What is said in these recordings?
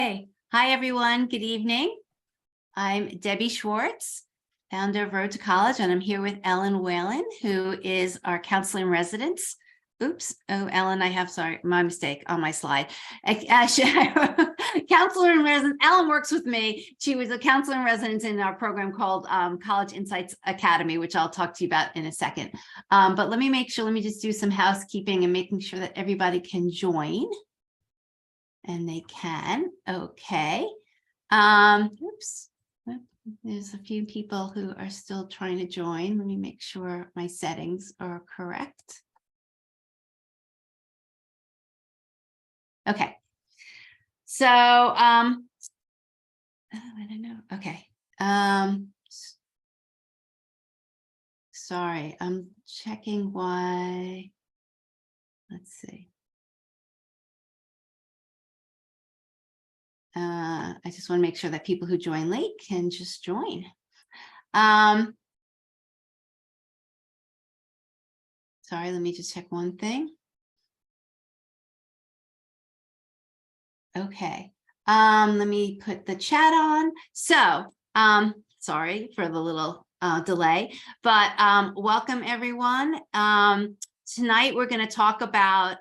Hey, hi everyone. Good evening. I'm Debbie Schwartz, founder of Road to College, and I'm here with Ellen Whalen, who is our counselor in residence. Oops. Oh, Ellen, sorry, my mistake on my slide. Counselor in residence. Ellen works with me. She was a counselor in residence in our program called College Insights Academy, which I'll talk to you about in a second. But let me just do some housekeeping and making sure that everybody can join. And they can. Okay. Oops. There's a few people who are still trying to join. Let me make sure my settings are correct. Okay. So, I don't know. Okay. Sorry, I'm checking why. Let's see. I just want to make sure that people who join late can just join. Sorry, let me just check one thing. Okay. Let me put the chat on. So, sorry for the little delay, but welcome everyone. Tonight we're going to talk about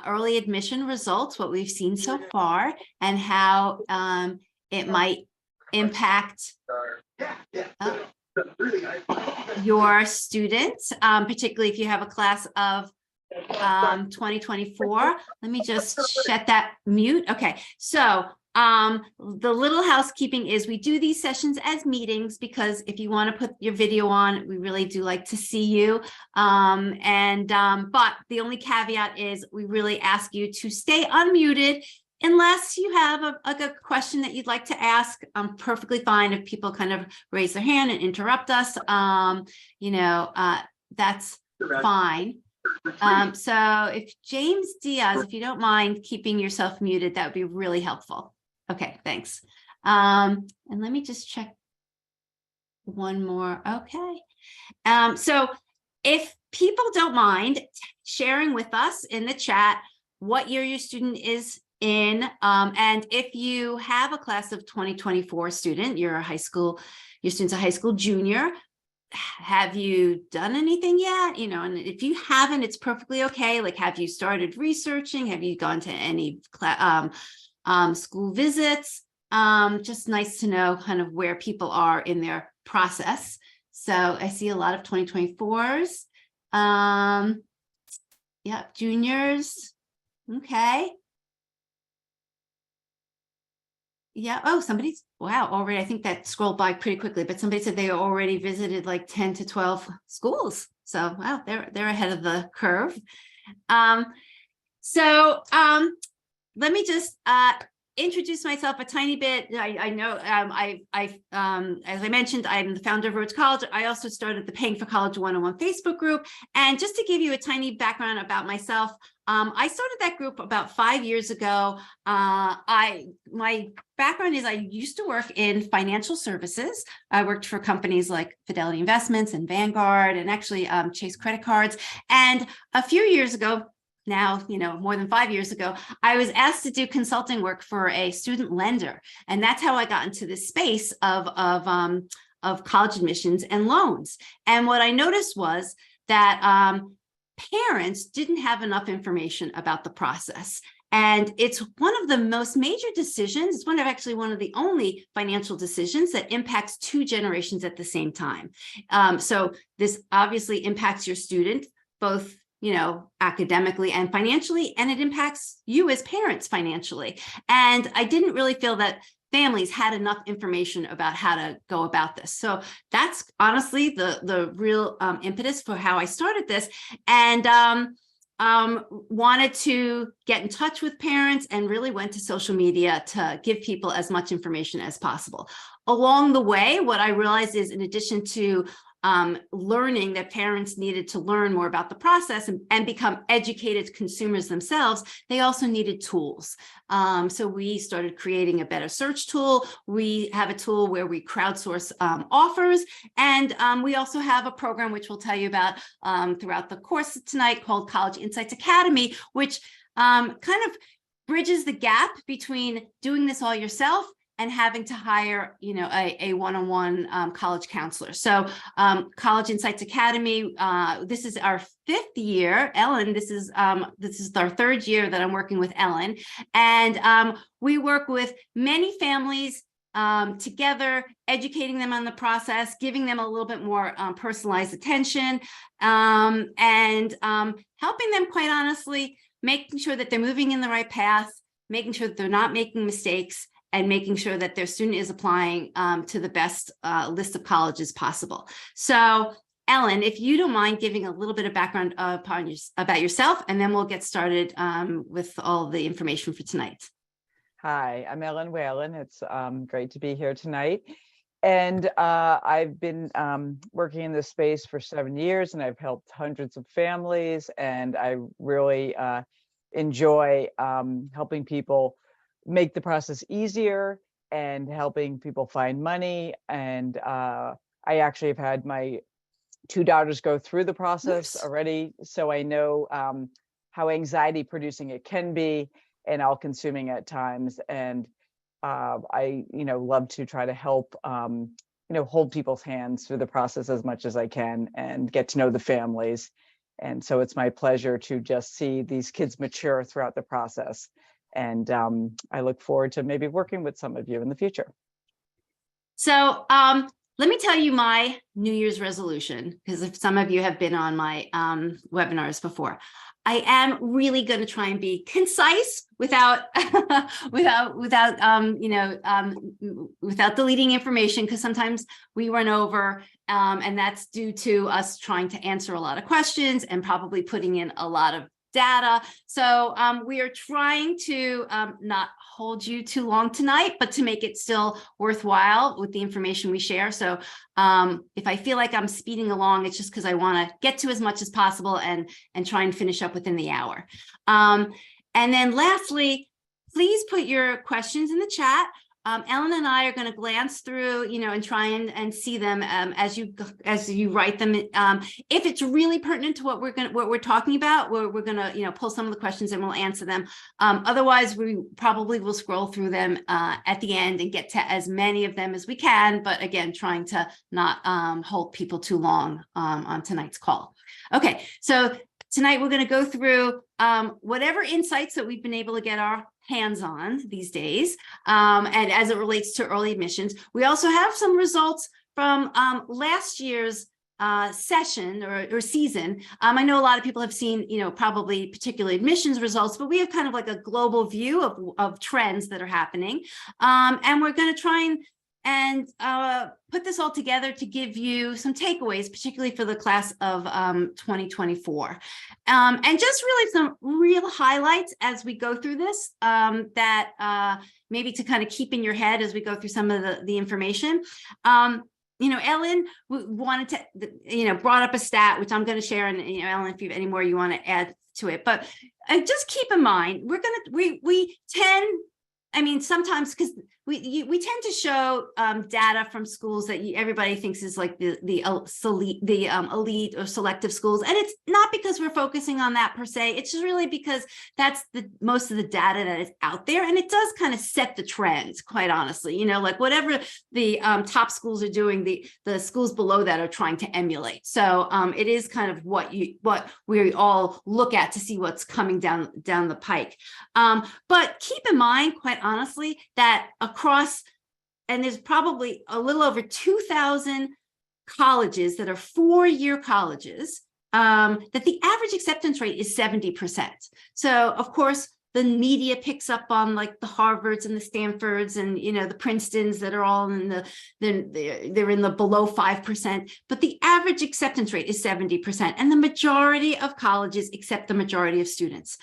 early admission results, what we've seen so far, and how it might impact your students, particularly if you have a class of 2024. Let me just shut that mute. Okay, so the little housekeeping is we do these sessions as meetings because if you want to put your video on, we really do like to see you. But the only caveat is we really ask you to stay unmuted unless you have a question that you'd like to ask. I'm perfectly fine if people kind of raise their hand and interrupt us. That's fine. So if James Diaz, if you don't mind keeping yourself muted, that would be really helpful. Okay, thanks. And let me just check one more. Okay. So if people don't mind sharing with us in the chat what year your student is in, and if you have a class of 2024 student, your student's a high school junior, have you done anything yet? And if you haven't, it's perfectly okay. Like, have you started researching? Have you gone to any school visits? Just nice to know kind of where people are in their process. So I see a lot of 2024s. Yeah, juniors. Okay. Yeah. Oh, wow, already. I think that scrolled by pretty quickly, but somebody said they already visited like 10 to 12 schools. So, wow, they're ahead of the curve. Let me just introduce myself a tiny bit. I know as I mentioned, I'm the founder of Road to College. I also started the Paying for College 101 Facebook group. And just to give you a tiny background about myself, I started that group about 5 years ago. My background is I used to work in financial services. I worked for companies like Fidelity Investments and Vanguard and actually Chase credit cards. And a few years ago, now, more than 5 years ago, I was asked to do consulting work for a student lender. And that's how I got into this space of college admissions and loans. And what I noticed was that parents didn't have enough information about the process. And it's one of the most major decisions. It's one of the only financial decisions that impacts two generations at the same time. So this obviously impacts your student, both academically and financially, and it impacts you as parents financially. And I didn't really feel that families had enough information about how to go about this. So that's honestly the real impetus for how I started this. And wanted to get in touch with parents and really went to social media to give people as much information as possible. Along the way, what I realized is, in addition to learning that parents needed to learn more about the process and become educated consumers themselves, they also needed tools. So we started creating a better search tool. We have a tool where we crowdsource offers. And we also have a program, which we'll tell you about throughout the course tonight, called College Insights Academy, which kind of bridges the gap between doing this all yourself and having to hire, a one-on-one college counselor. So College Insights Academy, this is our 5th year. Ellen, this is our 3rd year that I'm working with Ellen. And we work with many families together, educating them on the process, giving them a little bit more personalized attention, and helping them, quite honestly, making sure that they're moving in the right path, making sure that they're not making mistakes, and making sure that their student is applying to the best list of colleges possible. So, Ellen, if you don't mind giving a little bit of background about yourself, and then we'll get started with all the information for tonight. Hi, I'm Ellen Whalen. It's great to be here tonight. And I've been working in this space for 7 years, and I've helped hundreds of families. And I really enjoy helping people make the process easier and helping people find money. And I actually have had my 2 daughters go through the process already. So I know how anxiety producing it can be and all consuming at times. And I, love to try to help, hold people's hands through the process as much as I can and get to know the families. And so it's my pleasure to just see these kids mature throughout the process. And I look forward to maybe working with some of you in the future. So let me tell you my New Year's resolution, because if some of you have been on my webinars before, I am really going to try and be concise without without deleting information, because sometimes we run over, and that's due to us trying to answer a lot of questions and probably putting in a lot of data. So we are trying to not hold you too long tonight, but to make it still worthwhile with the information we share. So if I feel like I'm speeding along, it's just because I want to get to as much as possible and try and finish up within the hour. And then lastly, please put your questions in the chat. Ellen and I are going to glance through, and try and see them as you write them. If it's really pertinent to what we're talking about, we're going to pull some of the questions and we'll answer them. Otherwise, we probably will scroll through them at the end and get to as many of them as we can. But again, trying to not hold people too long on tonight's call. Okay, so tonight we're going to go through whatever insights that we've been able to get our hands on these days, and as it relates to early admissions. We also have some results from last year's session or season. I know a lot of people have seen, probably particularly admissions results, but we have kind of like a global view of trends that are happening, and we're going to try and put this all together to give you some takeaways, particularly for the class of 2024. And just really some real highlights as we go through this, that maybe to kind of keep in your head as we go through some of the information. Ellen wanted to, brought up a stat, which I'm going to share, and, Ellen, if you have any more you want to add to it. But just keep in mind, we tend, sometimes, because we tend to show data from schools that everybody thinks is like the elite or selective schools, and it's not because we're focusing on that per se. It's just really because that's most of the data that is out there, and it does kind of set the trends. Quite honestly, like whatever the top schools are doing, the schools below that are trying to emulate. So it is kind of what we all look at to see what's coming down the pike. But keep in mind, quite honestly, that across, and there's probably a little over 2,000 colleges that are 4-year colleges, that the average acceptance rate is 70%. So of course, the media picks up on like the Harvards and the Stanfords and, the Princetons that are all they're in the below 5%, but the average acceptance rate is 70%. And the majority of colleges accept the majority of students.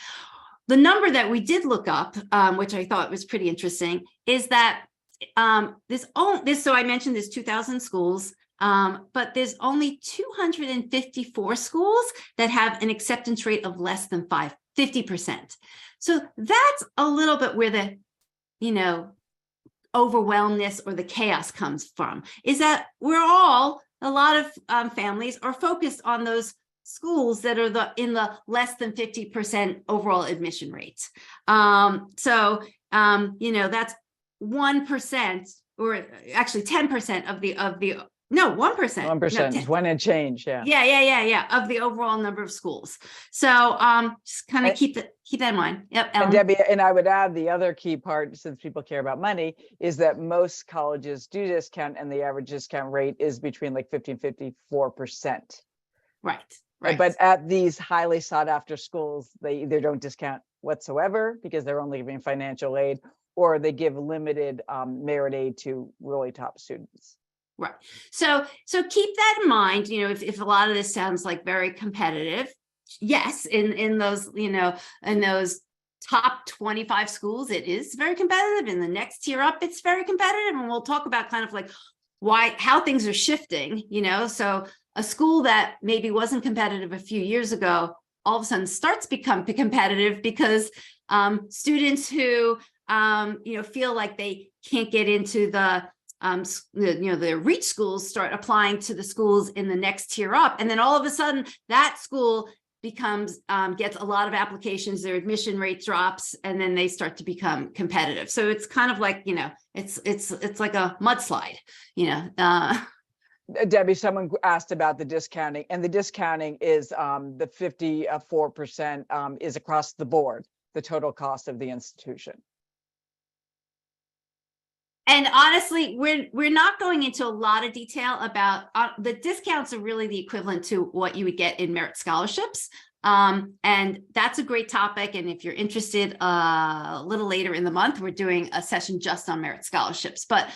The number that we did look up, which I thought was pretty interesting, is that so I mentioned there's 2,000 schools, but there's only 254 schools that have an acceptance rate of less than 50%. So that's a little bit where the, overwhelmness or the chaos comes from, is that a lot of families are focused on those schools that are in the less than 50% overall admission rates. That's 1%, or actually 10% of the 1%. 1%, No, 10. One and change, yeah. Yeah, of the overall number of schools. So just kind of keep that in mind. Yep, Ellen. And Debbie, and I would add the other key part, since people care about money, is that most colleges do discount, and the average discount rate is between like 50 and 54%. Right. But at these highly sought after schools, they either don't discount whatsoever because they're only giving financial aid, or they give limited merit aid to really top students. Right. So keep that in mind, if a lot of this sounds like very competitive, yes, in those, in those top 25 schools, it is very competitive. In the next tier up, it's very competitive. And we'll talk about kind of like how things are shifting, so a school that maybe wasn't competitive a few years ago, all of a sudden starts become competitive because students who, feel like they can't get into the reach schools start applying to the schools in the next tier up. And then all of a sudden that school becomes, gets a lot of applications, their admission rate drops, and then they start to become competitive. So it's kind of like, it's like a mudslide, Debbie, someone asked about the discounting, and the discounting is the 54% is across the board, the total cost of the institution. And honestly, we're not going into a lot of detail about the discounts are really the equivalent to what you would get in merit scholarships. And that's a great topic. And if you're interested, a little later in the month, we're doing a session just on merit scholarships. But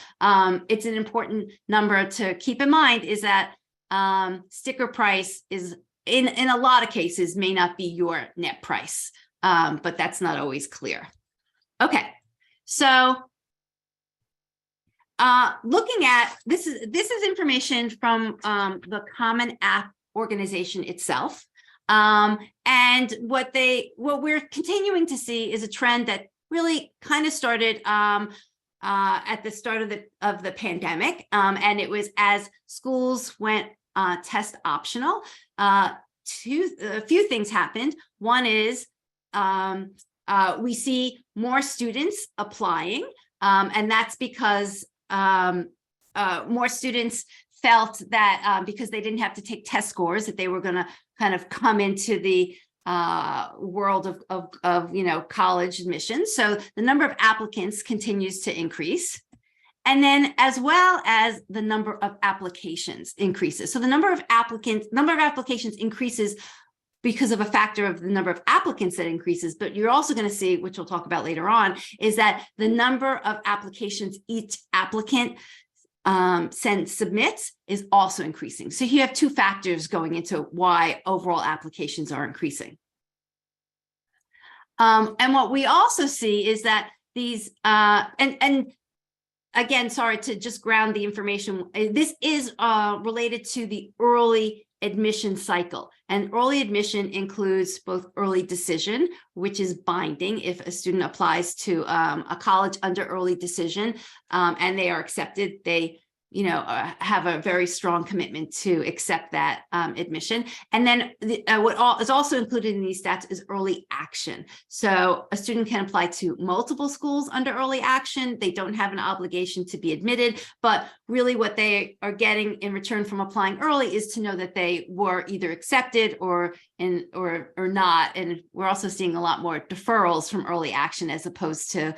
it's an important number to keep in mind is that sticker price is in a lot of cases may not be your net price, but that's not always clear. Okay, so looking at this is information from the Common App organization itself. And what we're continuing to see is a trend that really kind of started at the start of the pandemic. And it was as schools went test optional, a few things happened. One is we see more students applying, and that's because more students felt that because they didn't have to take test scores, that they were going to kind of come into the world of college admissions. So the number of applicants continues to increase. And then as well as the number of applications increases. So the number of applications increases because of a factor of the number of applicants that increases, but you're also going to see, which we'll talk about later on, is that the number of applications each applicant submits is also increasing. So you have two factors going into why overall applications are increasing. And what we also see is that these, and again, sorry to just ground the information, this is related to the early admission cycle. And early admission includes both early decision, which is binding if a student applies to a college under early decision and they are accepted, they have a very strong commitment to accept that admission. And then what is also included in these stats is early action. So a student can apply to multiple schools under early action. They don't have an obligation to be admitted, but really what they are getting in return from applying early is to know that they were either accepted or not. And we're also seeing a lot more deferrals from early action as opposed to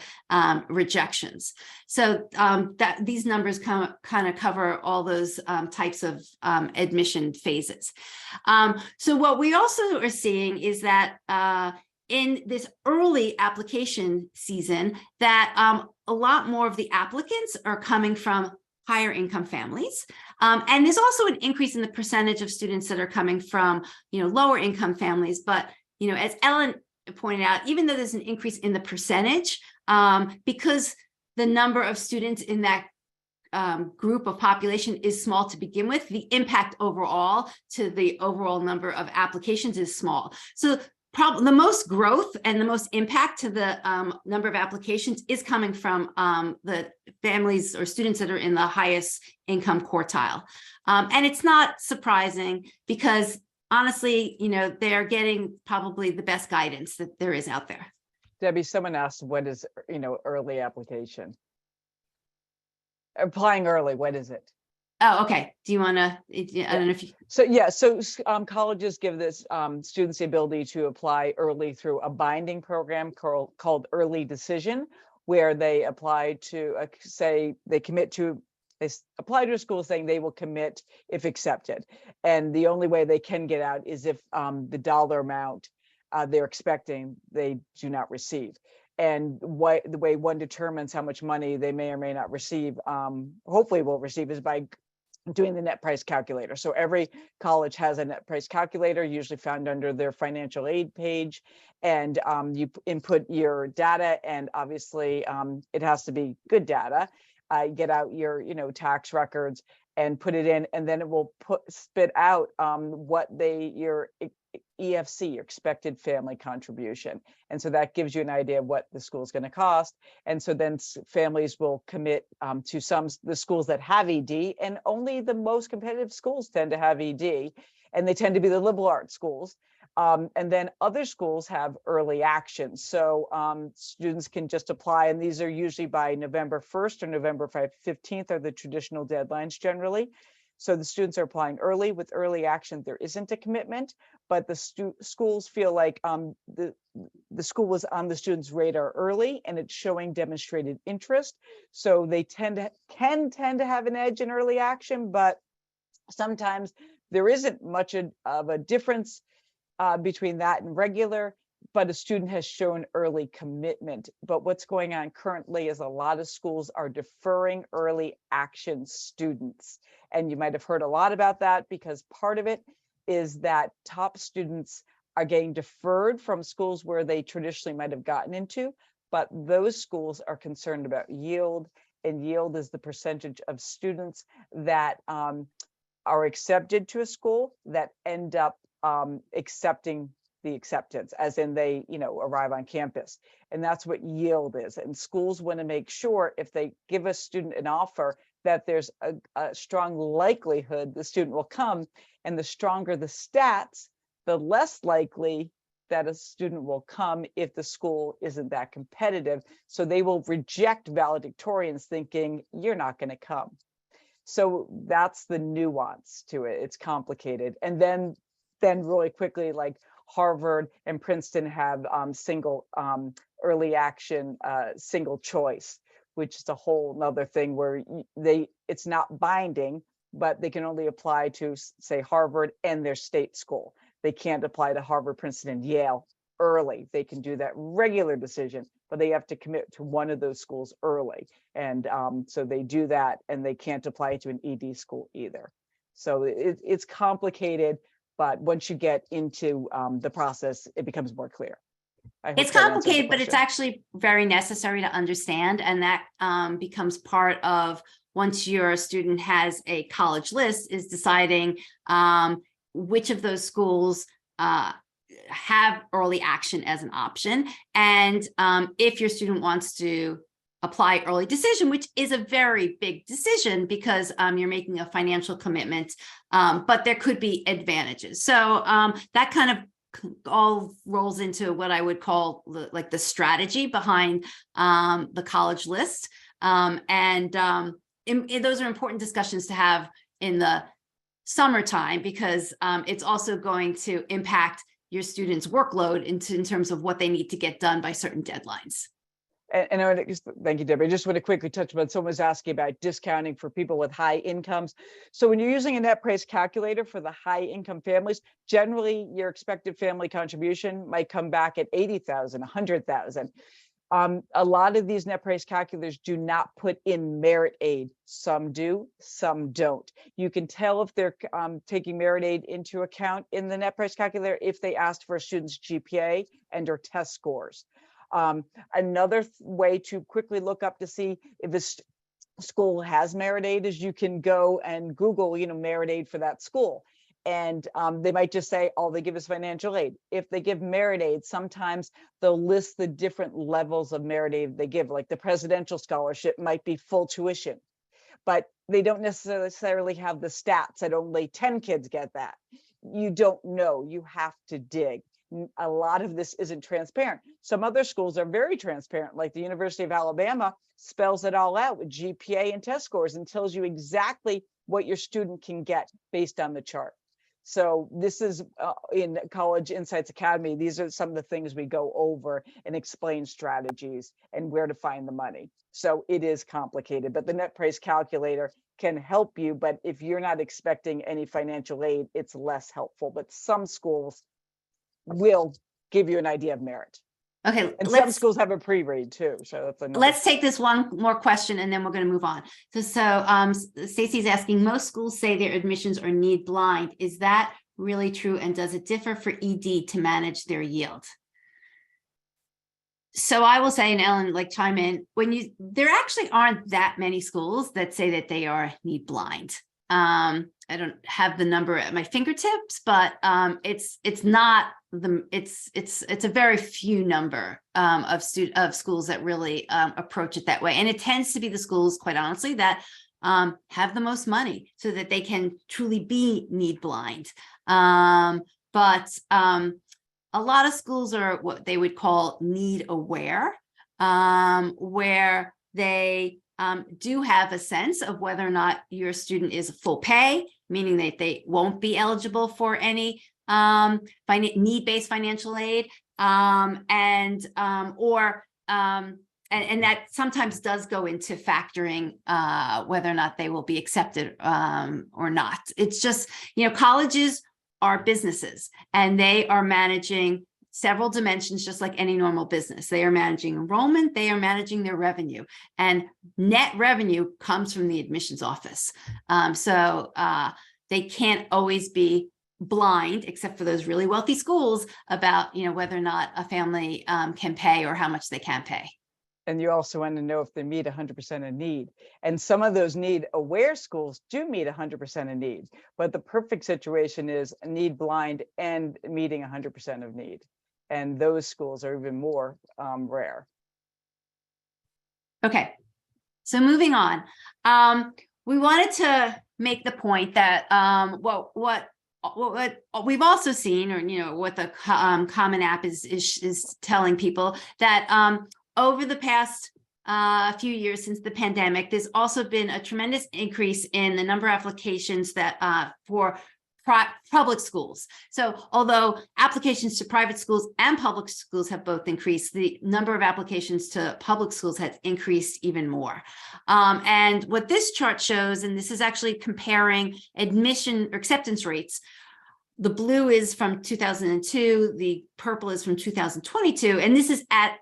rejections. So that these numbers kind of cover all those types of admission phases. So what we also are seeing is that in this early application season, that a lot more of the applicants are coming from higher income families. And there's also an increase in the percentage of students that are coming from, lower income families. But, as Ellen pointed out, even though there's an increase in the percentage, because the number of students in that group of population is small to begin with, the impact overall to the overall number of applications is small. So the most growth and the most impact to the number of applications is coming from the families or students that are in the highest income quartile. And it's not surprising because honestly, they're getting probably the best guidance that there is out there. Debbie, someone asked, what is, early application? Applying early, what is it? Oh, okay. Do you want to, I don't know if you, So colleges give this students the ability to apply early through a binding program called Early Decision, where they apply to they apply to a school saying they will commit if accepted. And the only way they can get out is if the dollar amount they're expecting they do not receive. And the way one determines how much money they may or may not receive, hopefully will receive, is by doing the net price calculator. So every college has a net price calculator, usually found under their financial aid page. And you input your data, and obviously it has to be good data. Get out your tax records and put it in, and then it will spit out what your EFC, your expected family contribution. And so that gives you an idea of what the school is going to cost. And so then families will commit to the schools that have ED, and only the most competitive schools tend to have ED, and they tend to be the liberal arts schools. And then other schools have early action. So students can just apply, and these are usually by November 1st or November 15th are the traditional deadlines generally. So the students are applying early. With early action, there isn't a commitment, but the schools feel like the school was on the students' radar early, and it's showing demonstrated interest. So they can tend to have an edge in early action, but sometimes there isn't much of a difference between that and regular, but a student has shown early commitment. But what's going on currently is a lot of schools are deferring early action students. And you might have heard a lot about that, because part of it is that top students are getting deferred from schools where they traditionally might have gotten into, but those schools are concerned about yield, and yield is the percentage of students that are accepted to a school that end up accepting the acceptance, as in they arrive on campus. And that's what yield is. And schools want to make sure, if they give a student an offer, that there's a strong likelihood the student will come. And the stronger the stats, the less likely that a student will come if the school isn't that competitive. So they will reject valedictorians thinking you're not going to come. So that's the nuance to it. It's complicated. And then really quickly, like Harvard and Princeton have single early action, single choice, which is a whole nother thing where it's not binding, but they can only apply to, say, Harvard and their state school. They can't apply to Harvard, Princeton, and Yale early. They can do that regular decision, but they have to commit to one of those schools early. And so they do that, and they can't apply to an ED school either. So it's complicated, but once you get into the process, it becomes more clear. It's complicated, but it's actually very necessary to understand. And that becomes part of, once your student has a college list, is deciding which of those schools have early action as an option. And if your student wants to apply early decision, which is a very big decision, because you're making a financial commitment, but there could be advantages. So that kind of all rolls into what I would call the strategy behind the college list. And those are important discussions to have in the summertime, because it's also going to impact your students' workload in terms of what they need to get done by certain deadlines. And thank you, Debbie. I just want to quickly touch about, someone was asking about discounting for people with high incomes. So when you're using a net price calculator for the high income families, generally your expected family contribution might come back at 80,000, 100,000. A lot of these net price calculators do not put in merit aid. Some do, some don't. You can tell if they're taking merit aid into account in the net price calculator if they asked for a student's GPA and or test scores. Another way to quickly look up to see if this school has merit aid is you can go and Google, merit aid for that school. And they might just say, oh, they give us financial aid. If they give merit aid, sometimes they'll list the different levels of merit aid they give, like the presidential scholarship might be full tuition, but they don't necessarily have the stats that only 10 kids get that. you don't know, you have to dig. A lot of this isn't transparent. Some other schools are very transparent, like the University of Alabama spells it all out with GPA and test scores and tells you exactly what your student can get based on the chart. So this is in College Insights Academy. These are some of the things we go over and explain strategies and where to find the money. So it is complicated, but the net price calculator can help you. But if you're not expecting any financial aid, it's less helpful. But some schools will give you an idea of merit. Okay, And some schools have a pre-read too. So that's another. Let's take this one more question and then we're going to move on. So Stacy's asking, most schools say their admissions are need blind. Is that really true? And does it differ for ED to manage their yield? So I will say, and Ellen, like chime in, there actually aren't that many schools that say that they are need blind. I don't have the number at my fingertips, but it's a very few number of schools that really approach it that way, and it tends to be the schools, quite honestly, that have the most money, so that they can truly be need blind. But a lot of schools are what they would call need aware, where they do have a sense of whether or not your student is full pay, meaning that they won't be eligible for any need-based financial aid, and that sometimes does go into factoring whether or not they will be accepted or not. It's just, colleges are businesses, and they are managing several dimensions, just like any normal business. They are managing enrollment, they are managing their revenue, and net revenue comes from the admissions office. So they can't always be blind, except for those really wealthy schools, about whether or not a family can pay or how much they can pay. And you also want to know if they meet 100% of need. And some of those need aware schools do meet 100% of need, but the perfect situation is need blind and meeting 100% of need. And those schools are even more rare. Okay, so moving on. We wanted to make the point that what we've also seen, or what the Common App is telling people, that over the past few years since the pandemic, there's also been a tremendous increase in the number of applications that for public schools. So although applications to private schools and public schools have both increased, the number of applications to public schools has increased even more. And what this chart shows, and this is actually comparing admission or acceptance rates. The blue is from 2002, the purple is from 2022, and this is at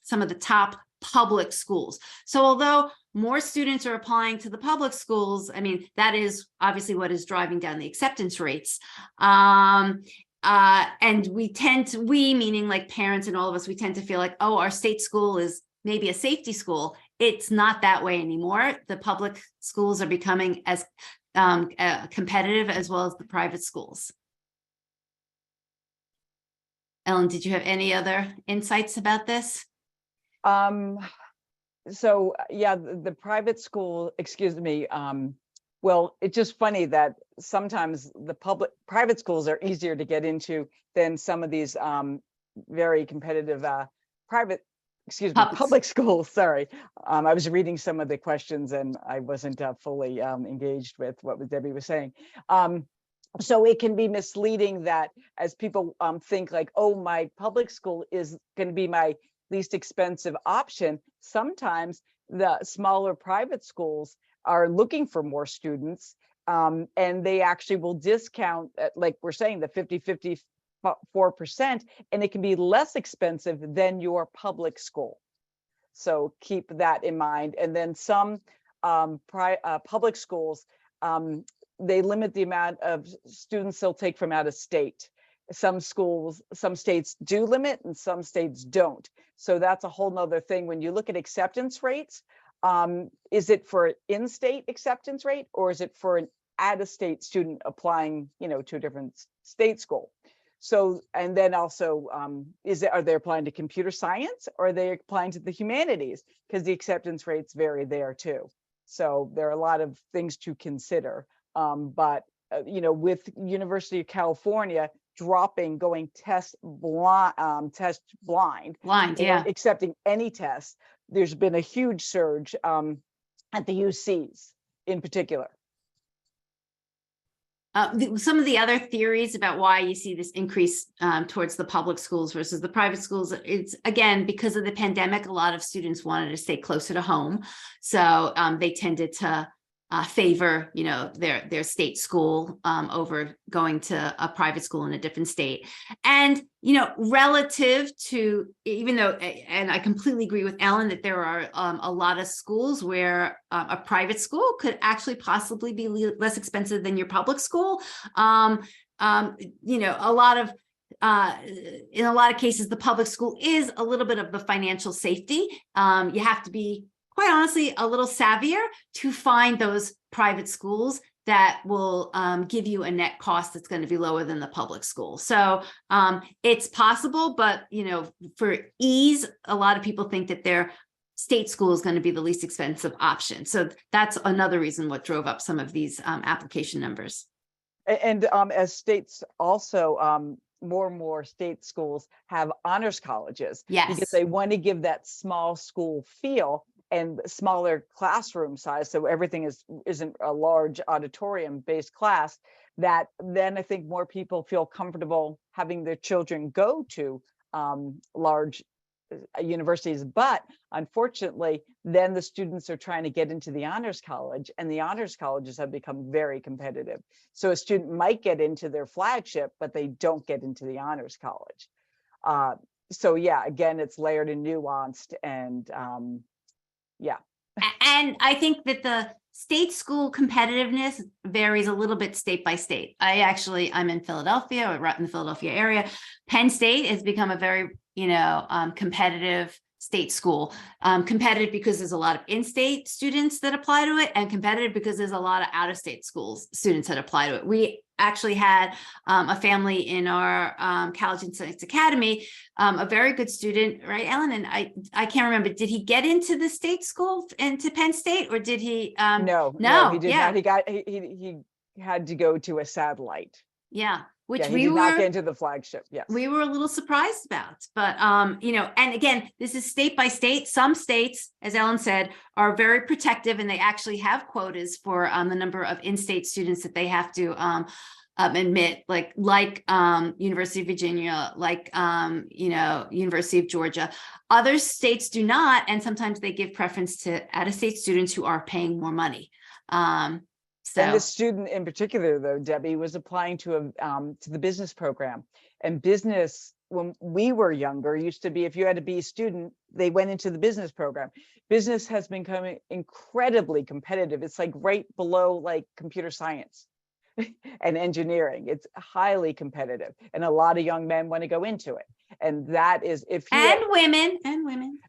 some of the top public schools. So although more students are applying to the public schools, I mean, that is obviously what is driving down the acceptance rates. And we, meaning like parents and all of us, we tend to feel like, oh, our state school is maybe a safety school. It's not that way anymore. The public schools are becoming as competitive as well as the private schools. Ellen, did you have any other insights about this? So yeah, the private school, excuse me, well, it's just funny that sometimes the private schools are easier to get into than some of these very competitive public schools. Sorry. I was reading some of the questions and I wasn't fully engaged with what Debbie was saying. So it can be misleading that as people think like, oh, my public school is going to be my least expensive option. Sometimes the smaller private schools are looking for more students, and they actually will discount, like we're saying, the 54%, and it can be less expensive than your public school. So keep that in mind. And then some public schools, they limit the amount of students they'll take from out of state. Some states do limit and some states don't. So that's a whole nother thing. When you look at acceptance rates, is it for in-state acceptance rate, or is it for an out-of-state student applying, to a different state school? So, and then also, are they applying to computer science, or are they applying to the humanities? Because the acceptance rates vary there too. So there are a lot of things to consider. But with University of California going test blind, Blind, yeah. accepting any test, there's been a huge surge at the UCs in particular. Some of the other theories about why you see this increase towards the public schools versus the private schools, it's again because of the pandemic. A lot of students wanted to stay closer to home, so they tended to favor, their state school over going to a private school in a different state. And, relative to, even though, and I completely agree with Ellen that there are a lot of schools where a private school could actually possibly be less expensive than your public school. A lot of in a lot of cases, the public school is a little bit of the financial safety. You have to be, quite honestly, a little savvier to find those private schools that will give you a net cost that's going to be lower than the public school. So it's possible, but for ease, a lot of people think that their state school is going to be the least expensive option. So that's another reason what drove up some of these application numbers. And as states also, more and more state schools have honors colleges. Yes. Because they want to give that small school feel and smaller classroom size, so everything isn't a large auditorium-based class, that then I think more people feel comfortable having their children go to large universities. But unfortunately, then the students are trying to get into the honors college, and the honors colleges have become very competitive. So a student might get into their flagship, but they don't get into the honors college. So yeah, again, it's layered and nuanced, and yeah. And I think that the state school competitiveness varies a little bit state by state. I'm in Philadelphia, or right in the Philadelphia area. Penn State has become a very, competitive state school. Competitive because there's a lot of in-state students that apply to it, and competitive because there's a lot of out-of-state schools students that apply to it. We actually had a family in our College and Science Academy, a very good student, right, Ellen? And I can't remember, did he get into the state school, into Penn State, or did he? No, he did not. He had to go to a satellite. Yeah. Which he did not get into the flagship. Yes. We were a little surprised about, but and again, this is state by state. Some states, as Ellen said, are very protective, and they actually have quotas for the number of in-state students that they have to admit, like University of Virginia, University of Georgia. Other states do not, and sometimes they give preference to out-of-state students who are paying more money. And this student in particular, though, Debbie, was applying to the business program. And business, when we were younger, used to be, if you had to be a student, they went into the business program. Business has become incredibly competitive. It's like right below like computer science and engineering. It's highly competitive, and a lot of young men want to go into it. And that is, women,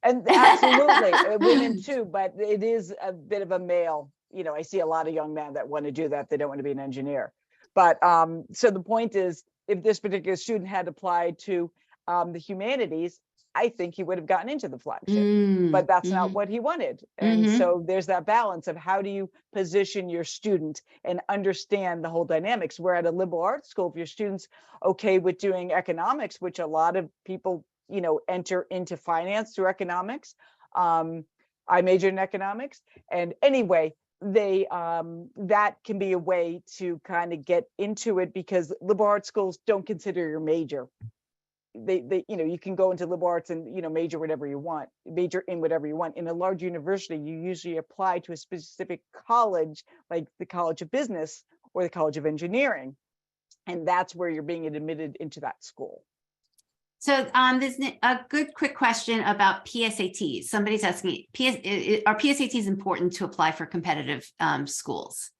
and absolutely women too. But it is a bit of a male. I see a lot of young men that want to do that. They don't want to be an engineer. But so the point is, if this particular student had applied to the humanities, I think he would have gotten into the flagship, but that's not what he wanted. And so there's that balance of how do you position your student and understand the whole dynamics. Where at a liberal arts school, if your student's okay with doing economics, which a lot of people, enter into finance through economics. I majored in economics. And anyway, that can be a way to kind of get into it, because liberal arts schools don't consider your major. They you can go into liberal arts and major in whatever you want. In a large university, you usually apply to a specific college, like the College of Business or the College of Engineering, and that's where you're being admitted into that school. So there's a good quick question about PSATs. Somebody's asking, are PSATs important to apply for competitive schools?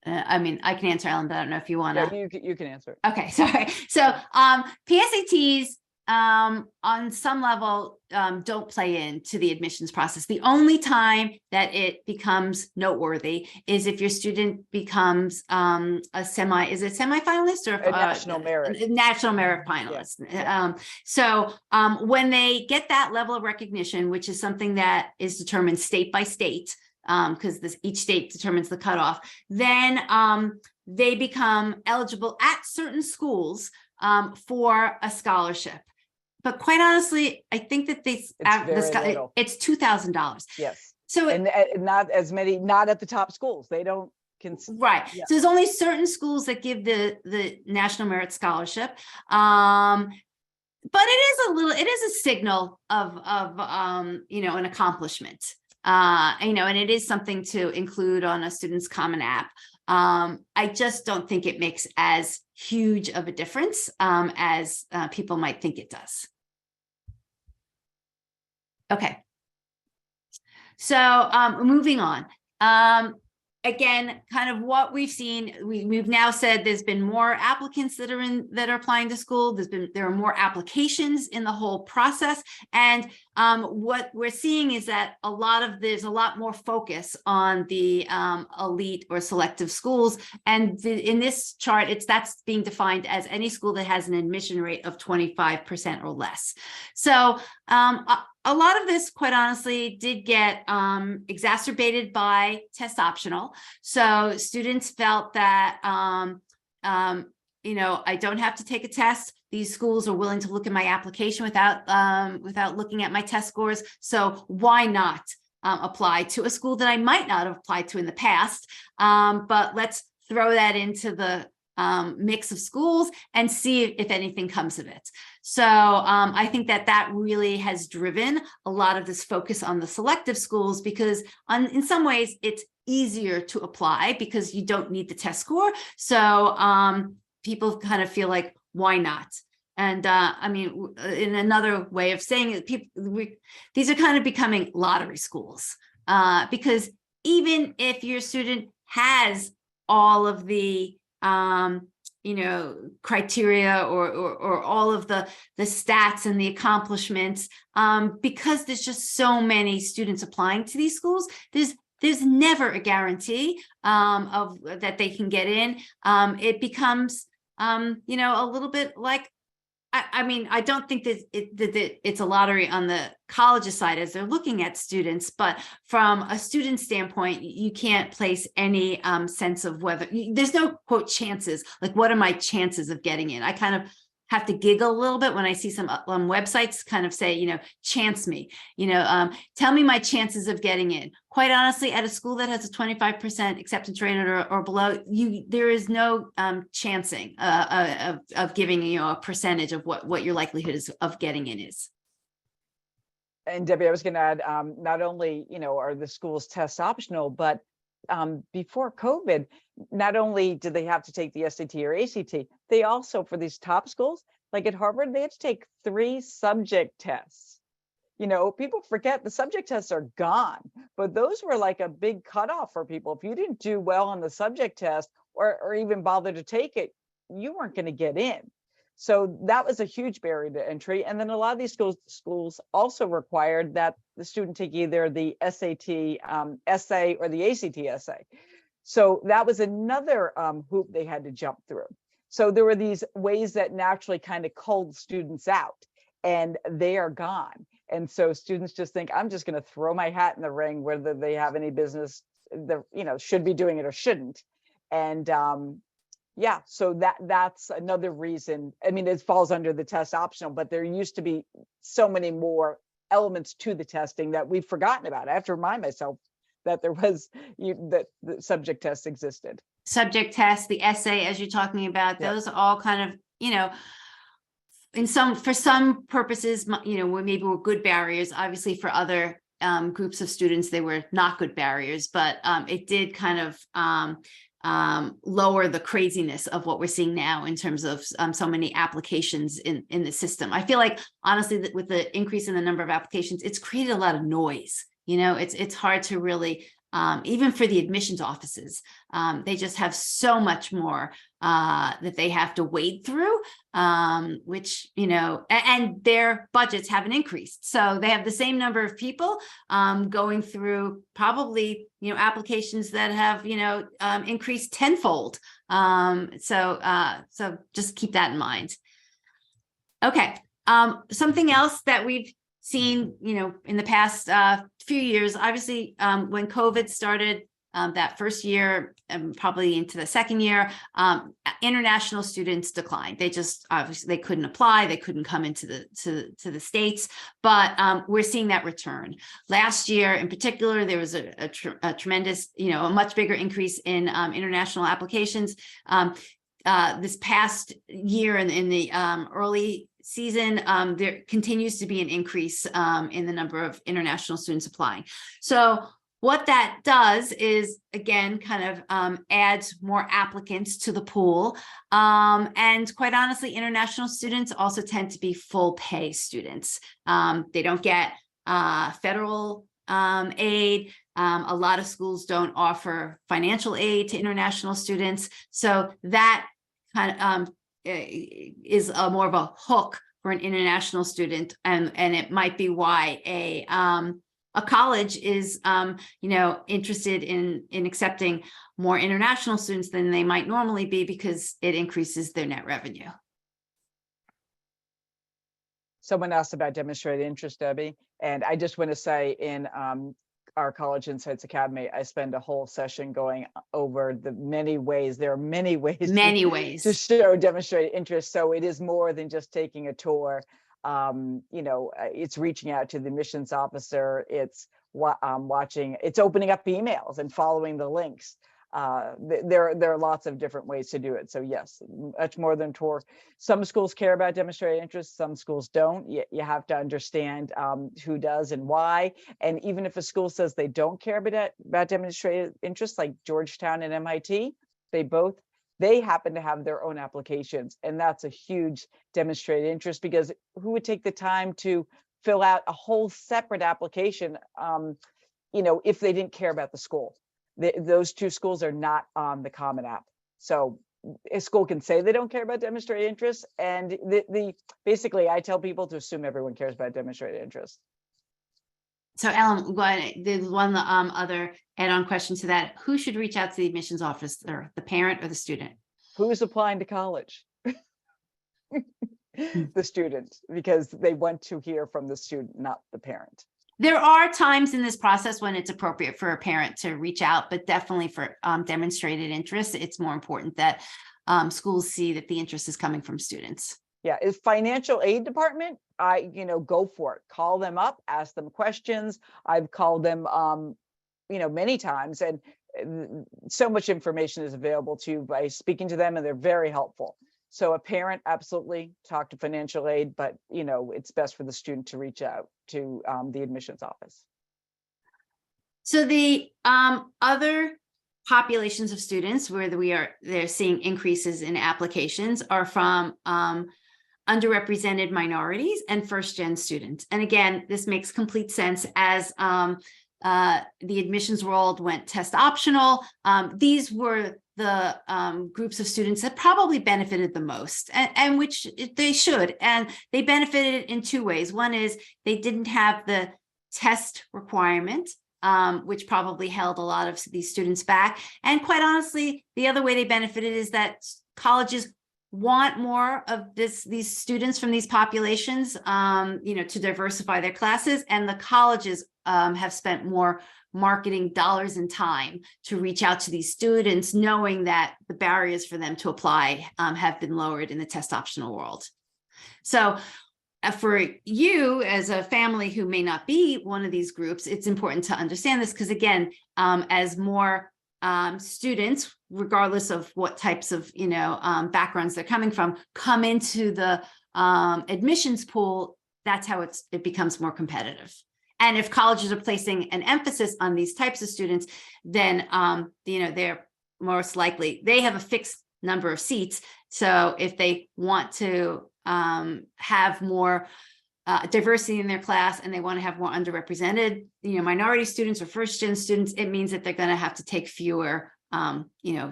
I mean, I can answer, Ellen, but I don't know if you want to. Yeah, you can answer it. Okay, sorry. So PSATs on some level don't play into the admissions process. The only time that it becomes noteworthy is if your student becomes semi-finalist, or a national merit finalist. Yeah. So when they get that level of recognition, which is something that is determined state by state, because each state determines the cutoff, then they become eligible at certain schools for a scholarship. But quite honestly, I think that it's $2,000. Yes. So and not as many, not at the top schools. They don't. Right. Yeah. So there's only certain schools that give the National Merit Scholarship. But it is a signal of an accomplishment. And it is something to include on a student's Common App. I just don't think it makes as huge of a difference as people might think it does. Okay. So moving on. Again, kind of what we've seen, we've now said there's been more applicants that are applying to school. There are more applications in the whole process, and what we're seeing is that there's a lot more focus on the elite or selective schools. And in this chart, that's being defined as any school that has an admission rate of 25% or less. So a lot of this, quite honestly, did get exacerbated by test optional. So students felt that, I don't have to take a test. These schools are willing to look at my application without looking at my test scores. So why not apply to a school that I might not have applied to in the past? But let's throw that into the mix of schools and see if anything comes of it. So I think that really has driven a lot of this focus on the selective schools, because in some ways it's easier to apply because you don't need the test score. So people kind of feel like, why not? And in another way of saying it, these are kind of becoming lottery schools, because even if your student has all of the criteria or all of the stats and the accomplishments, because there's just so many students applying to these schools, there's never a guarantee of that they can get in. It becomes a little bit like, I don't think that it's a lottery on the college's side as they're looking at students, but from a student standpoint, you can't place any sense of whether there's no quote chances. Like, what are my chances of getting in? I kind of have to giggle a little bit when I see some websites kind of say, chance me, tell me my chances of getting in. Quite honestly, at a school that has a 25% acceptance rate or below, there is no chancing of giving a percentage of what your likelihood is of getting in is. And Debbie, I was going to add, not only are the schools test optional, but before COVID, not only did they have to take the SAT or ACT, they also, for these top schools, like at Harvard, they had to take 3 subject tests. People forget the subject tests are gone, but those were like a big cutoff for people. If you didn't do well on the subject test or even bother to take it, you weren't going to get in. So that was a huge barrier to entry. And then a lot of these schools also required that the student take either the SAT essay or the ACT essay. So that was another hoop they had to jump through. So there were these ways that naturally kind of culled students out, and they are gone. And so students just think, I'm just going to throw my hat in the ring, whether they have any business, should be doing it or shouldn't. And yeah, so that's another reason. It falls under the test optional, but there used to be so many more elements to the testing that we've forgotten about. I have to remind myself that there was that the subject test existed. Subject test, the essay, as you're talking about, those are all kind of, for some purposes, maybe were good barriers. Obviously, for other groups of students, they were not good barriers, but it did kind of lower the craziness of what we're seeing now in terms of so many applications in the system. I feel like, honestly, that with the increase in the number of applications, it's created a lot of noise. It's hard to really, even for the admissions offices, they just have so much more that they have to wade through, which, and their budgets haven't increased. So they have the same number of people going through probably, applications that have, increased tenfold. So just keep that in mind. Okay. Something else that we've seen, in the past few years, obviously, when COVID started, that first year and probably into the second year, international students declined. They just obviously they couldn't apply, they couldn't come into to the States, but we're seeing that return. Last year in particular, there was a tremendous, a much bigger increase in international applications. This past year in the early season, there continues to be an increase in the number of international students applying. So what that does is, again, kind of adds more applicants to the pool. And quite honestly, international students also tend to be full pay students. They don't get federal aid. A lot of schools don't offer financial aid to international students. So that kind of is more of a hook for an international student. And it might be why a college is, interested in accepting more international students than they might normally be, because it increases their net revenue. Someone asked about demonstrated interest, Debbie, and I just want to say in our College Insights Academy, I spend a whole session going over the many ways. There are many ways to show demonstrated interest. So it is more than just taking a tour. It's reaching out to the admissions officer. It's watching, it's opening up emails and following the links. There are lots of different ways to do it. So yes, much more than tour. Some schools care about demonstrated interest, some schools don't. You have to understand who does and why. And even if a school says they don't care about demonstrated interest, like Georgetown and MIT, they happen to have their own applications. And that's a huge demonstrated interest, because who would take the time to fill out a whole separate application, if they didn't care about the school? Those two schools are not on the Common App. So a school can say they don't care about demonstrated interest. And basically, I tell people to assume everyone cares about demonstrated interest. So Ellen, there's one other add-on question to that. Who should reach out to the admissions officer, the parent or the student? Who's applying to college? The student, because they want to hear from the student, not the parent. There are times in this process when it's appropriate for a parent to reach out, but definitely for demonstrated interest, it's more important that schools see that the interest is coming from students. Yeah, is financial aid department, go for it. Call them up, ask them questions. I've called them, many times, and so much information is available to you by speaking to them, and they're very helpful. So a parent, absolutely talk to financial aid, but it's best for the student to reach out to the admissions office. So the other populations of students where they're seeing increases in applications are from underrepresented minorities and first-gen students. And again, this makes complete sense as the admissions world went test optional. These were the groups of students that probably benefited the most, and which they should. And they benefited in two ways. One is they didn't have the test requirement, which probably held a lot of these students back. And quite honestly, the other way they benefited is that colleges want more of these students from these populations, to diversify their classes, and the colleges have spent more marketing dollars and time to reach out to these students, knowing that the barriers for them to apply have been lowered in the test optional world. So for you as a family who may not be one of these groups, it's important to understand this, because again, as more students, regardless of what types of backgrounds they're coming from, come into the admissions pool, that's how it becomes more competitive. And if colleges are placing an emphasis on these types of students, then they're most likely, they have a fixed number of seats. So if they want to have more diversity in their class, and they want to have more underrepresented, minority students or first-gen students, it means that they're going to have to take fewer,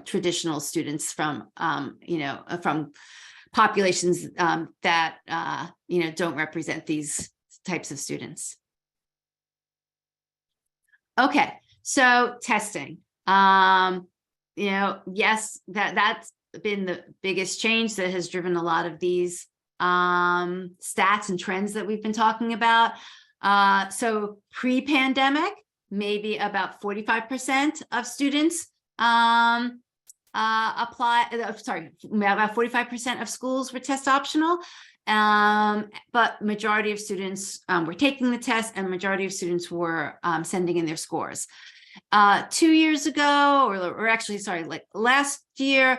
traditional students from, from populations that, don't represent these types of students. Okay, so testing. Yes, that's been the biggest change that has driven a lot of these stats and trends that we've been talking about. So pre-pandemic, maybe about 45% of students about 45% of schools were test optional. But majority of students were taking the test, and majority of students were sending in their scores. 2 years ago, or actually, sorry, like last year,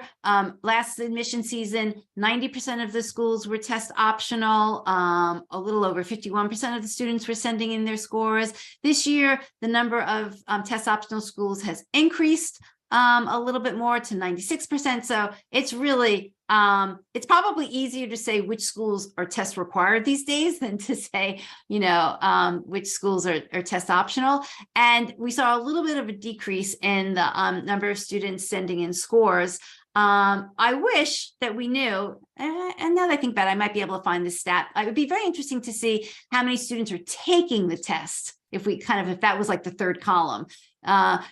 last admission season, 90% of the schools were test optional. A little over 51% of the students were sending in their scores. This year, the number of test optional schools has increased a little bit more to 96%. So it's really, it's probably easier to say which schools are test required these days than to say, which schools are test optional. And we saw a little bit of a decrease in the number of students sending in scores. I wish that we knew, and now that I think about it, I might be able to find this stat. It would be very interesting to see how many students are taking the test if that was like the third column.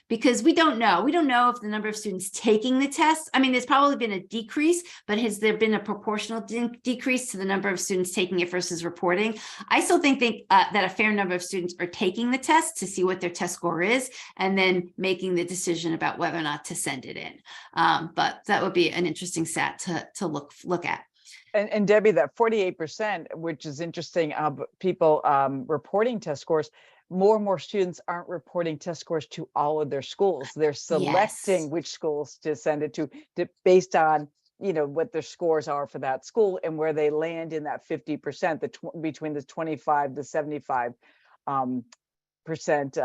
Because we don't know. We don't know if the number of students taking the test. I mean, there's probably been a decrease, but has there been a proportional decrease to the number of students taking it versus reporting? I still think that a fair number of students are taking the test to see what their test score is, and then making the decision about whether or not to send it in. But that would be an interesting stat to look at. And Debbie, that 48%, which is interesting, people reporting test scores, more and more students aren't reporting test scores to all of their schools. They're selecting which schools to send it to based on, what their scores are for that school and where they land in that 50%, between the 25 to 75 percent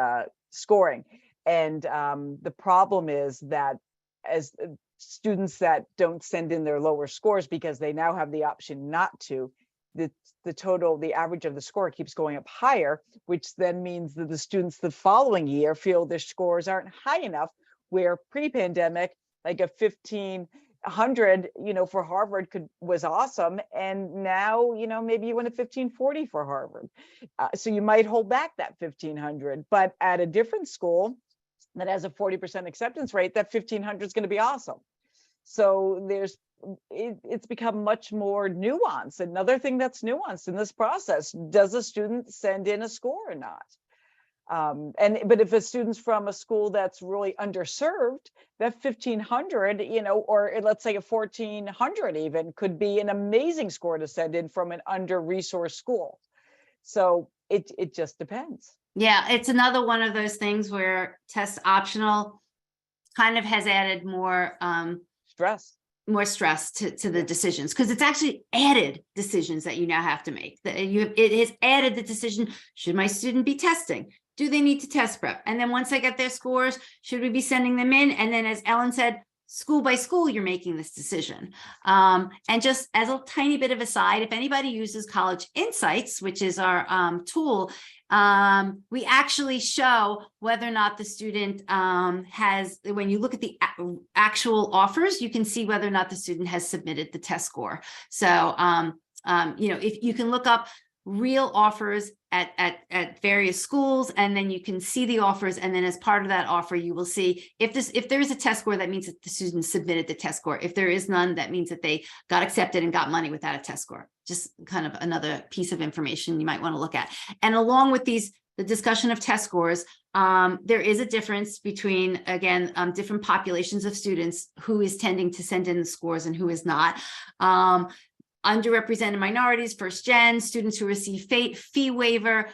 scoring. And the problem is that as students that don't send in their lower scores because they now have the option not to, the average of the score keeps going up higher, which then means that the students the following year feel their scores aren't high enough, where pre-pandemic, like a 1500, for Harvard was awesome. And now, maybe you want a 1540 for Harvard. So you might hold back that 1500, but at a different school that has a 40% acceptance rate, that 1500 is going to be awesome. So it's become much more nuanced. Another thing that's nuanced in this process: does a student send in a score or not? But if a student's from a school that's really underserved, that 1500, or let's say a 1400 even, could be an amazing score to send in from an under-resourced school. So it just depends. Yeah, it's another one of those things where test optional kind of has added more stress to the decisions, because it's actually added decisions that you now have to make. It has added the decision: should my student be testing? Do they need to test prep? And then once they get their scores, should we be sending them in? And then, as Ellen said, school by school, you're making this decision. And just as a tiny bit of a side, if anybody uses College Insights, which is our tool, we actually show whether or not the student has, when you look at the actual offers, you can see whether or not the student has submitted the test score. So, if you can look up real offers at various schools, and then you can see the offers, and then as part of that offer, you will see if there is a test score, that means that the student submitted the test score. If there is none, that means that they got accepted and got money without a test score. Just kind of another piece of information you might want to look at. And along with the discussion of test scores, there is a difference between, again, different populations of students, who is tending to send in the scores and who is not. Underrepresented minorities, first gen, students who receive fee waiver.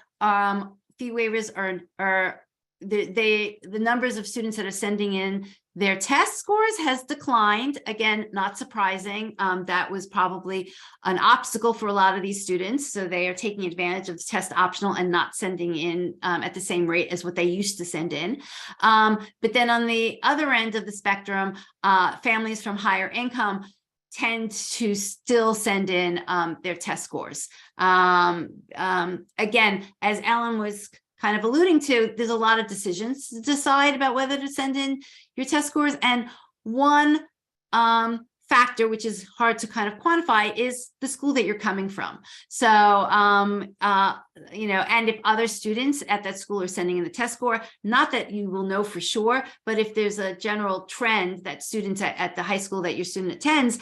Fee waivers are the numbers of students that are sending in their test scores has declined. Again, not surprising. That was probably an obstacle for a lot of these students. So they are taking advantage of the test optional and not sending in at the same rate as what they used to send in. But then on the other end of the spectrum, families from higher income tend to still send in their test scores. Again, as Ellen was kind of alluding to, there's a lot of decisions to decide about whether to send in your test scores. And one factor, which is hard to kind of quantify, is the school that you're coming from. So, and if other students at that school are sending in the test score, not that you will know for sure, but if there's a general trend that students at the high school that your student attends,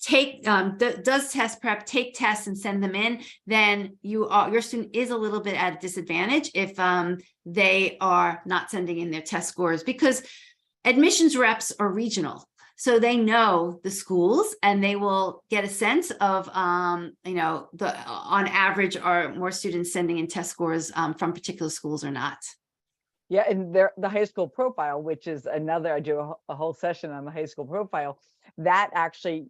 does test prep, take tests and send them in, then your student is a little bit at a disadvantage if they are not sending in their test scores, because admissions reps are regional. So they know the schools and they will get a sense of, on average, are more students sending in test scores from particular schools or not. Yeah, and the high school profile, which is another, I do a whole session on the high school profile, that actually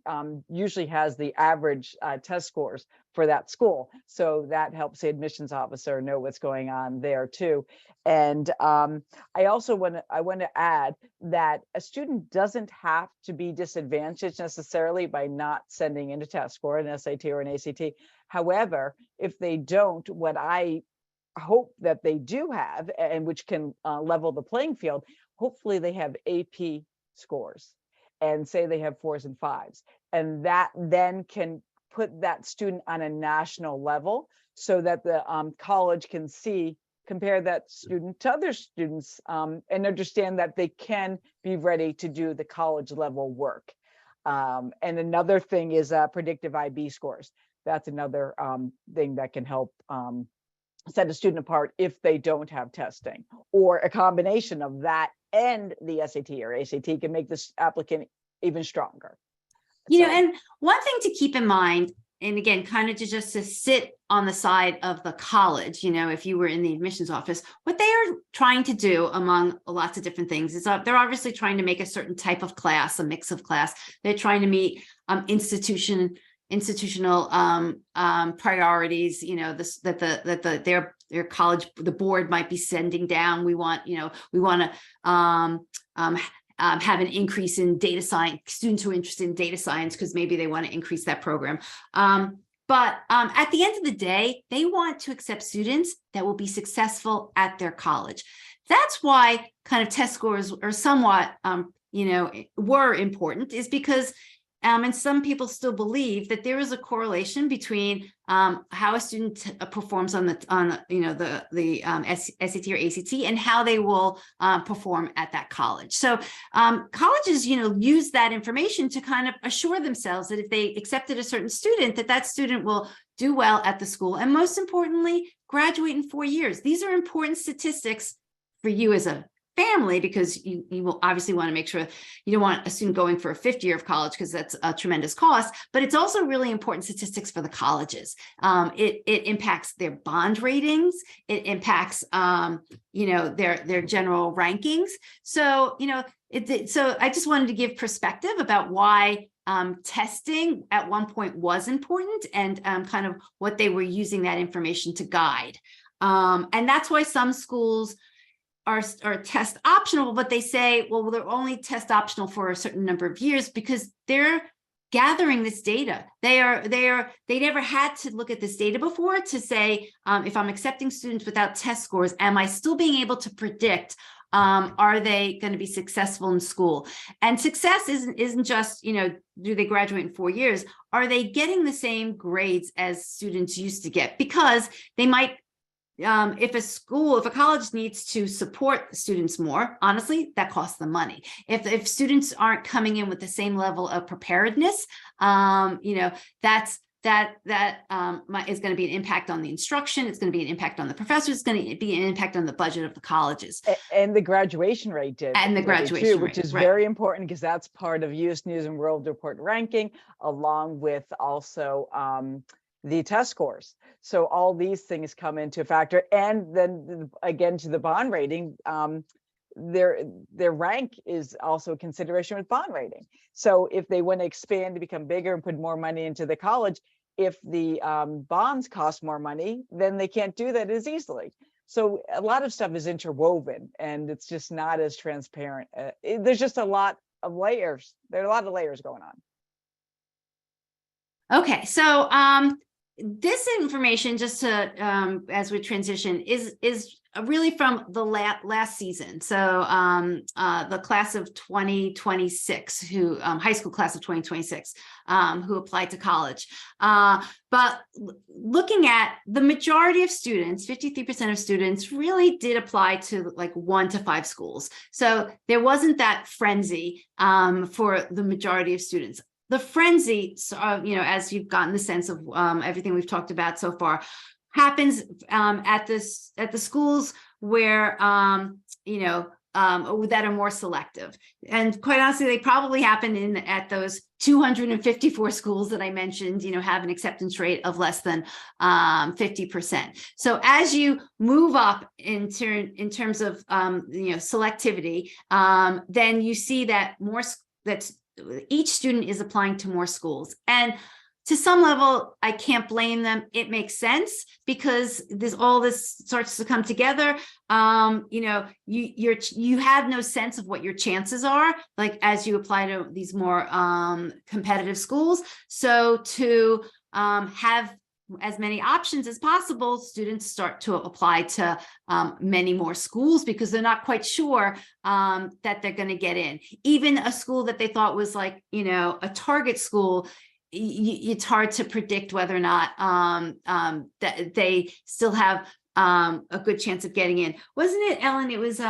usually has the average test scores for that school. So that helps the admissions officer know what's going on there too. And I also want to add that a student doesn't have to be disadvantaged necessarily by not sending in a test score, an SAT or an ACT. However, if they don't, what I hope that they do have, and which can level the playing field, hopefully they have AP scores and say they have 4s and 5s, and that then can put that student on a national level so that the college can compare that student to other students and understand that they can be ready to do the college level work. And another thing is predictive IB scores. That's another thing that can help set a student apart if they don't have testing, or a combination of that and the SAT or ACT can make this applicant even stronger. And one thing to keep in mind, and again, kind of to sit on the side of the college, if you were in the admissions office, what they are trying to do, among lots of different things, is they're obviously trying to make a certain type of class, a mix of class. They're trying to meet institutional priorities, that their college, the board might be sending down. We want to have an increase in data science, students who are interested in data science, because maybe they want to increase that program. But at the end of the day, they want to accept students that will be successful at their college. That's why kind of test scores are somewhat, were important, is because and some people still believe that there is a correlation between how a student performs on the SAT or ACT and how they will perform at that college. So colleges, use that information to kind of assure themselves that if they accepted a certain student, that student will do well at the school, and most importantly, graduate in 4 years. These are important statistics for you as a family, because you will obviously want to make sure you don't want a student going for a 5th year of college, because that's a tremendous cost, but it's also really important statistics for the colleges. It impacts their bond ratings. It impacts, their general rankings. So, so I just wanted to give perspective about why testing at one point was important, and kind of what they were using that information to guide. And that's why some schools are test optional, but they say, well, they're only test optional for a certain number of years, because they're gathering this data. They never had to look at this data before to say, if I'm accepting students without test scores, am I still being able to predict, are they going to be successful in school? And success isn't just, do they graduate in 4 years? Are they getting the same grades as students used to get? Because they might, if a college needs to support students more, honestly, that costs them money. If students aren't coming in with the same level of preparedness, that is going to be an impact on the instruction. It's going to be an impact on the professors. It's going to be an impact on the budget of the colleges. And the graduation rate too, which is very important, because that's part of U.S. News and World Report ranking, along with also the test scores. So all these things come into factor. And then again, to the bond rating, their rank is also a consideration with bond rating. So if they want to expand to become bigger and put more money into the college, if the bonds cost more money, then they can't do that as easily. So a lot of stuff is interwoven, and it's just not as transparent. There's just a lot of layers. There are a lot of layers going on. Okay, so this information, just to as we transition, is really from the last season. So the class of 2026, who high school class of 2026, who applied to college. But looking at the majority of students, 53% of students really did apply to like 1 to 5 schools. So there wasn't that frenzy for the majority of students. the frenzy, as you've gotten the sense of everything we've talked about so far, happens at the schools where that are more selective. And quite honestly, they probably happen at those 254 schools that I mentioned, have an acceptance rate of less than 50%. So as you move up in terms of selectivity, then you see that each student is applying to more schools. And to some level, I can't blame them. It makes sense because all this starts to come together. You have no sense of what your chances are, like as you apply to these more competitive schools. So to have as many options as possible, students start to apply to many more schools because they're not quite sure that they're going to get in. Even a school that they thought was like, a target school, it's hard to predict whether or not that they still have a good chance of getting in. Wasn't it, Ellen? It was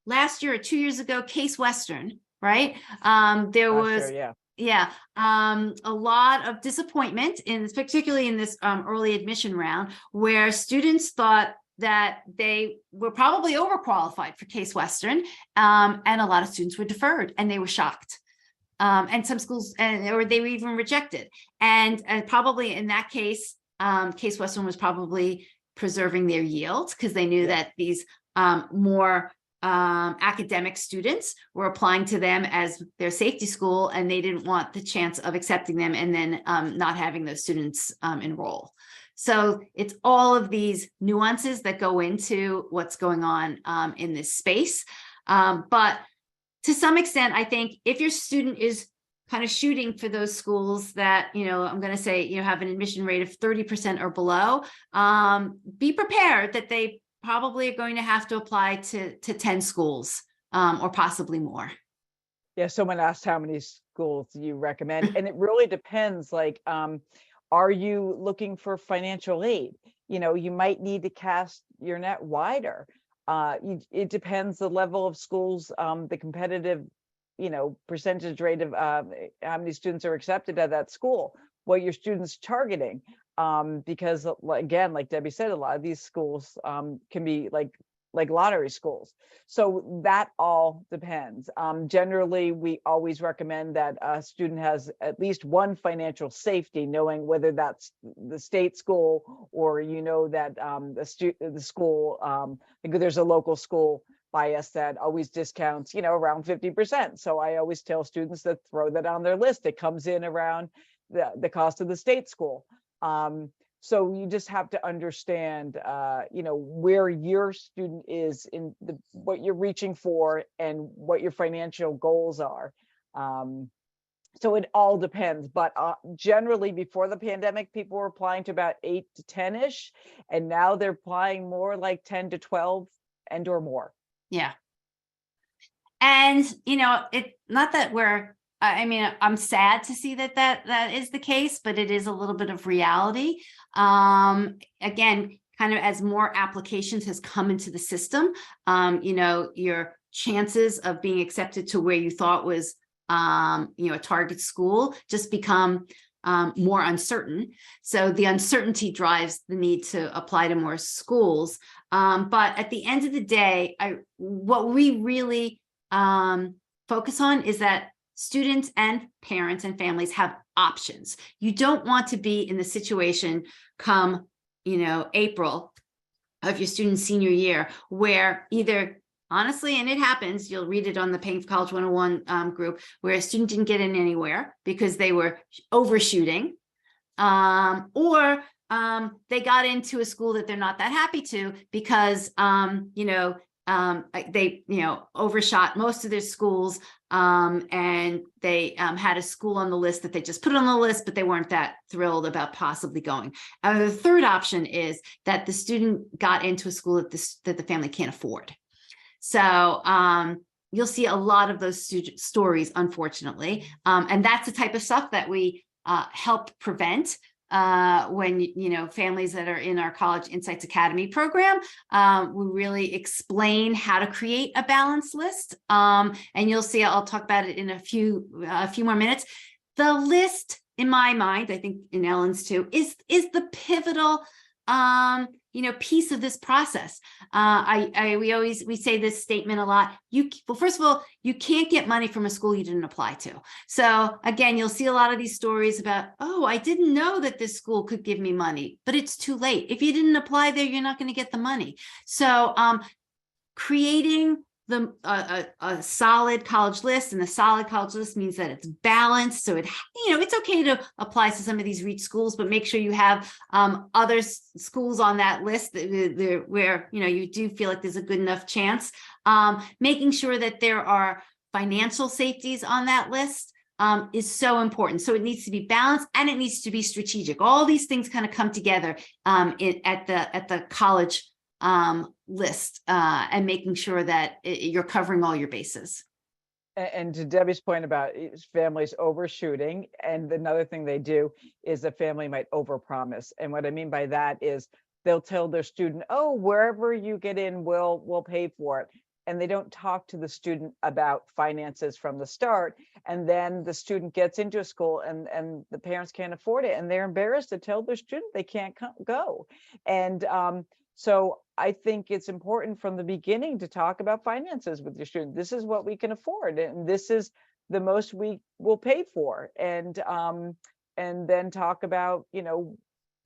last year or 2 years ago, Case Western, right? There was, a lot of disappointment, particularly in this early admission round, where students thought that they were probably overqualified for Case Western, and a lot of students were deferred, and they were shocked. And some schools, or they were even rejected. And probably in that case, Case Western was probably preserving their yield because they knew that these more academic students were applying to them as their safety school, and they didn't want the chance of accepting them and then not having those students enroll. So it's all of these nuances that go into what's going on in this space. But to some extent, I think if your student is kind of shooting for those schools that, I'm going to say, have an admission rate of 30% or below, be prepared that they probably are going to have to apply to 10 schools or possibly more. Yeah, someone asked how many schools do you recommend? And it really depends, like, are you looking for financial aid? You might need to cast your net wider. It depends the level of schools, the competitive, percentage rate of how many students are accepted at that school, what your students targeting. Because again, like Debbie said, a lot of these schools can be like lottery schools. So that all depends. Generally, we always recommend that a student has at least one financial safety, knowing whether that's the state school or that the school, there's a local school by us that always discounts, around 50%. So I always tell students to throw that on their list. It comes in around the cost of the state school. So you just have to understand, where your student is in what you're reaching for and what your financial goals are. So it all depends. But generally, before the pandemic, people were applying to about 8 to 10-ish, and now they're applying more like 10 to 12 and or more. Yeah. And, not that I'm sad to see that is the case, but it is a little bit of reality. Again, kind of as more applications has come into the system, your chances of being accepted to where you thought was, a target school just become more uncertain. So the uncertainty drives the need to apply to more schools. But at the end of the day, what we really focus on is that students and parents and families have options. You don't want to be in the situation come, April of your student's senior year, where either, honestly, and it happens, you'll read it on the Paying for College 101 group, where a student didn't get in anywhere because they were overshooting, or they got into a school that they're not that happy to because, they, overshot most of their schools, and they had a school on the list that they just put on the list, but they weren't that thrilled about possibly going. The third option is that the student got into a school that the family can't afford. So you'll see a lot of those stories, unfortunately, and that's the type of stuff that we help prevent. When, families that are in our College Insights Academy program, we really explain how to create a balanced list. And you'll see, I'll talk about it in a few more minutes. the list, in my mind, I think in Ellen's too, is the pivotal piece of this process. We say this statement a lot. Well, first of all, you can't get money from a school you didn't apply to. So again, you'll see a lot of these stories about, oh, I didn't know that this school could give me money, but it's too late. If you didn't apply there, you're not going to get the money. So creating a solid college list, and a solid college list means that it's balanced. So it's okay to apply to some of these reach schools, but make sure you have other schools on that list where you do feel like there's a good enough chance. Making sure that there are financial safeties on that list is so important. So it needs to be balanced and it needs to be strategic. All these things kind of come together at the college list and making sure that you're covering all your bases. And to Debbie's point about families overshooting, and another thing they do is a family might overpromise. And what I mean by that is they'll tell their student, oh, wherever you get in, we'll pay for it. And they don't talk to the student about finances from the start. And then the student gets into a school and the parents can't afford it. And they're embarrassed to tell their student they can't go. And so I think it's important from the beginning to talk about finances with your student. This is what we can afford, and this is the most we will pay for. And then talk about,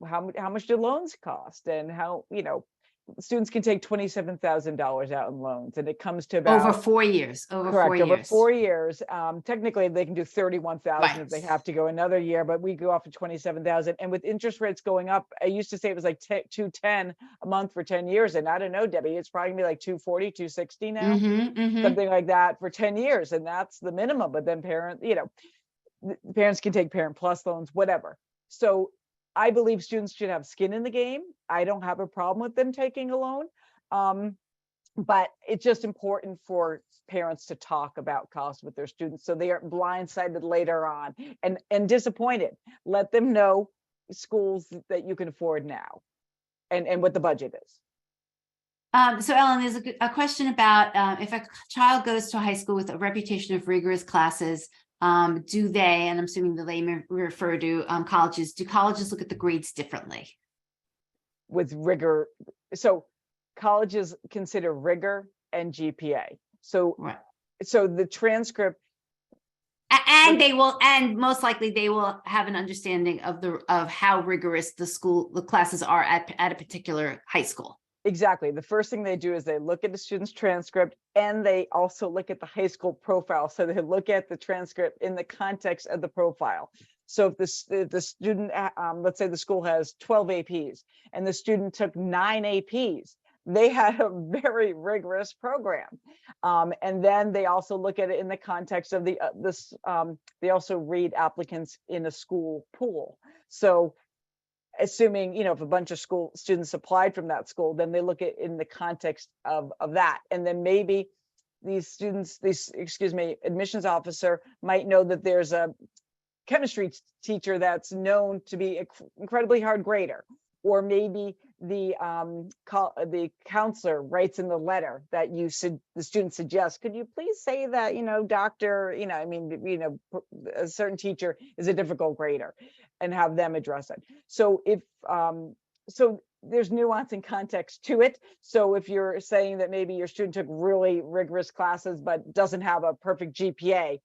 how much do loans cost, and how, students can take $27,000 out in loans, and it comes to about over 4 years. Correct, over 4 years. Technically, they can do 31,000 if they have to go another year, but we go off of 27,000. And with interest rates going up, I used to say it was like 210 a month for 10 years, and I don't know, Debbie, it's probably gonna be like 240, 260 now, something like that for 10 years, and that's the minimum. But then parents can take Parent Plus loans, whatever. So I believe students should have skin in the game. I don't have a problem with them taking a loan. But it's just important for parents to talk about costs with their students so they aren't blindsided later on and disappointed. Let them know schools that you can afford now and what the budget is. So Ellen, there's a question about if a child goes to high school with a reputation of rigorous classes, do they, and I'm assuming that they refer to colleges, do colleges look at the grades differently? With rigor, so colleges consider rigor and GPA. So, right. So the transcript, and most likely they will have an understanding of how rigorous the classes are at a particular high school. Exactly. The first thing they do is they look at the student's transcript, and they also look at the high school profile. So they look at the transcript in the context of the profile. So if the student, let's say the school has 12 APs and the student took 9 APs, they had a very rigorous program. And then they also look at it in the context of they also read applicants in a school pool. So assuming, if a bunch of school students applied from that school, then they look at in the context of that. And then maybe admissions officer might know that there's a chemistry teacher that's known to be an incredibly hard grader, or maybe the counselor writes in the letter that the student suggests, could you please say that, doctor, a certain teacher is a difficult grader, and have them address it. So so there's nuance and context to it. So if you're saying that maybe your student took really rigorous classes but doesn't have a perfect GPA,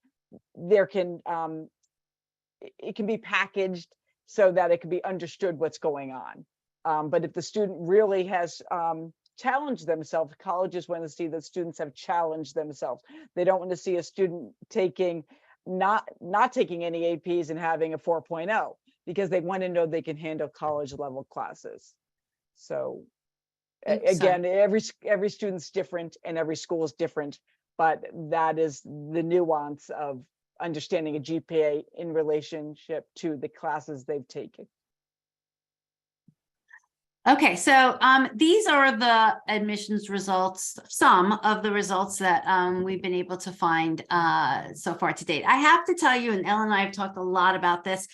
it can be packaged so that it can be understood what's going on. But if the student really has challenged themselves, colleges want to see that students have challenged themselves. They don't want to see a student not taking any APs and having a 4.0, because they want to know they can handle college level classes. So again, every student's different and every school is different, but that is the nuance of understanding a GPA in relationship to the classes they've taken. Okay, so these are the admissions results, some of the results that we've been able to find so far to date. I have to tell you, and Ellen and I have talked a lot about this,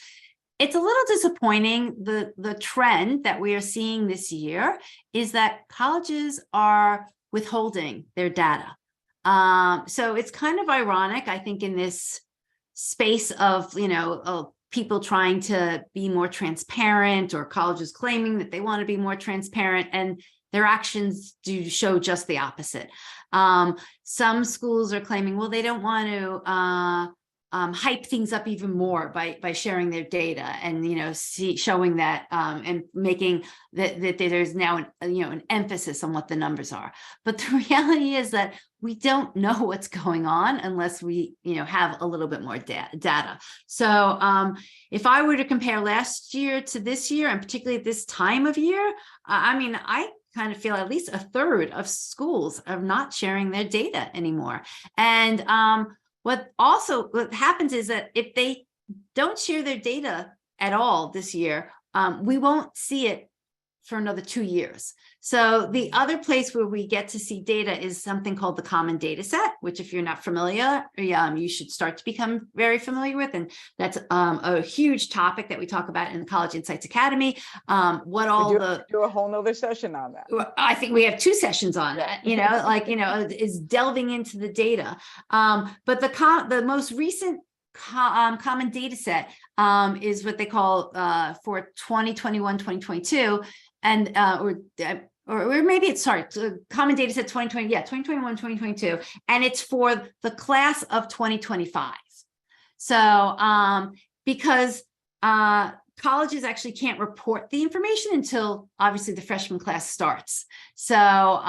it's a little disappointing. The trend that we are seeing this year is that colleges are withholding their data. So it's kind of ironic, I think, in this space of, of people trying to be more transparent, or colleges claiming that they want to be more transparent, and their actions do show just the opposite. Some schools are claiming, well, they don't want to hype things up even more by sharing their data, and showing that and making that there's now an emphasis on what the numbers are. But the reality is that we don't know what's going on unless we have a little bit more data. So if I were to compare last year to this year, and particularly at this time of year, I kind of feel at least a third of schools are not sharing their data anymore. And what happens is that if they don't share their data at all this year, we won't see it for another 2 years. So the other place where we get to see data is something called the Common Data Set, which, if you're not familiar, you should start to become very familiar with. And that's a huge topic that we talk about in the College Insights Academy. Do a whole nother session on that. I think we have 2 sessions on that, is delving into the data. But the most recent common data set is what they call for 2021, 2022, and or maybe it's common data set 2020, 2021, 2022, and it's for the class of 2025. So because colleges actually can't report the information until obviously the freshman class starts. So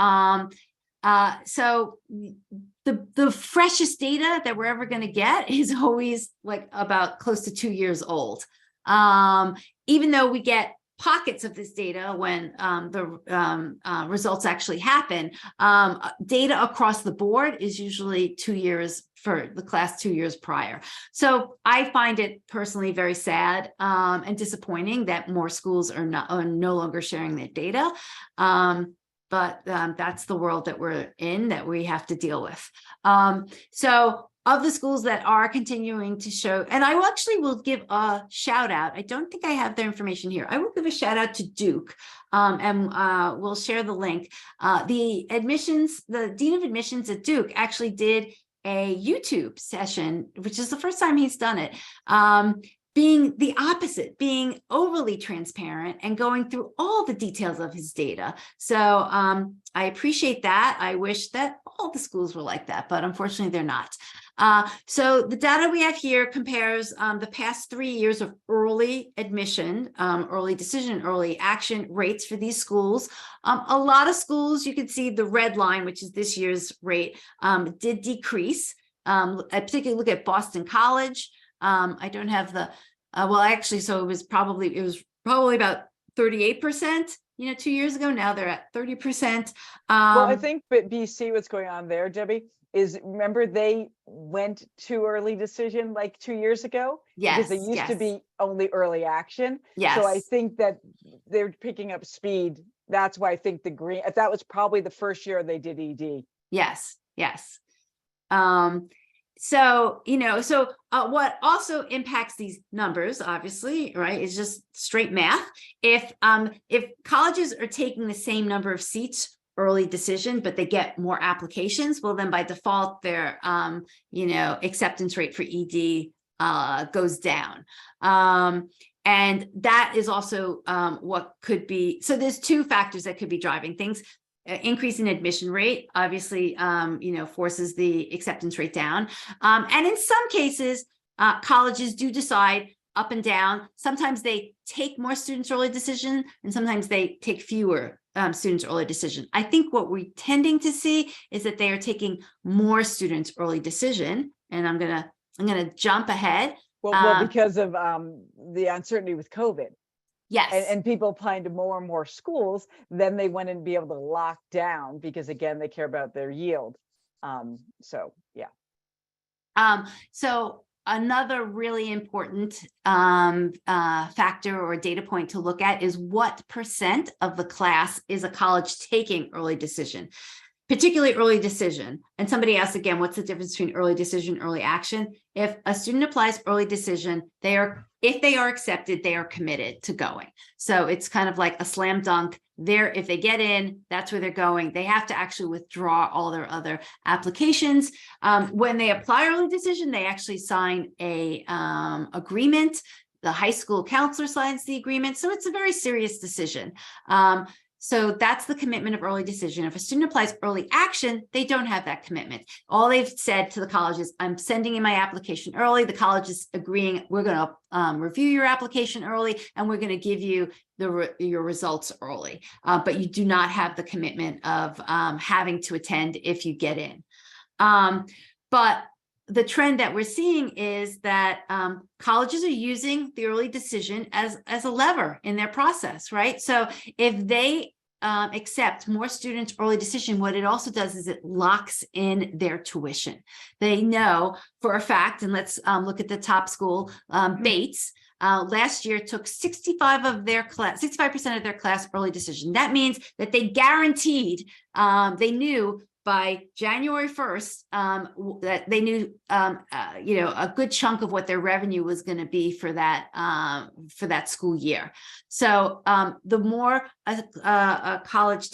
the freshest data that we're ever going to get is always like about close to 2 years old. Even though we get pockets of this data when the results actually happen, data across the board is usually 2 years for the class 2 years prior. So I find it personally very sad and disappointing that more schools are no longer sharing their data. But that's the world that we're in, that we have to deal with. So of the schools that are continuing to show, and I will give a shout out. I don't think I have their information here. I will give a shout out to Duke, and we'll share the link. The Dean of Admissions at Duke actually did a YouTube session, which is the first time he's done it, being the opposite, being overly transparent and going through all the details of his data. So I appreciate that. I wish that all the schools were like that, but unfortunately they're not. So the data we have here compares the past 3 years of early admission, early decision, early action rates for these schools. A lot of schools, you can see the red line, which is this year's rate, did decrease. I particularly look at Boston College. I don't have the, so it was probably about 38%, 2 years ago. Now they're at 30%. Well, I think BC, what's going on there, Debbie, is remember they went to early decision like 2 years ago? Yes. Because they used to be only early action. Yes. So I think that they're picking up speed. That's why I think the green, that was probably the first year they did ED. Yes. Yes. So what also impacts these numbers, obviously, right, is just straight math. If colleges are taking the same number of seats early decision, but they get more applications, well, then by default, their acceptance rate for ED goes down. And that is also what could be. So there's 2 factors that could be driving things. Increase in admission rate obviously forces the acceptance rate down, and in some cases colleges do decide up and down. Sometimes they take more students early decision, and sometimes they take fewer students early decision. I think what we're tending to see is that they are taking more students early decision, and I'm gonna jump ahead. Well, because of the uncertainty with COVID. Yes. And people applying to more and more schools, then they want to be able to lock down because, again, they care about their yield. So, yeah. So another really important factor or data point to look at is what % of the class is a college taking early decision. particularly early decision. And somebody asked again, what's the difference between early decision, early action? If a student applies early decision, if they are accepted, they are committed to going. So it's kind of like a slam dunk. If they get in, that's where they're going. They have to actually withdraw all their other applications. When they apply early decision, they actually sign a agreement. The high school counselor signs the agreement. So it's a very serious decision. So that's the commitment of early decision. If a student applies early action, they don't have that commitment. All they've said to the college is, I'm sending in my application early. The college is agreeing, we're going to review your application early, and we're going to give you your results early. But you do not have the commitment of having to attend if you get in. But the trend that we're seeing is that colleges are using the early decision as a lever in their process, right? So if they accept more students early decision, what it also does is it locks in their tuition. They know for a fact, and let's look at the top school, Bates. Last year took 65% of their class early decision. That means that they guaranteed, they knew by January 1st, that they knew, a good chunk of what their revenue was going to be for that school year. So the more a college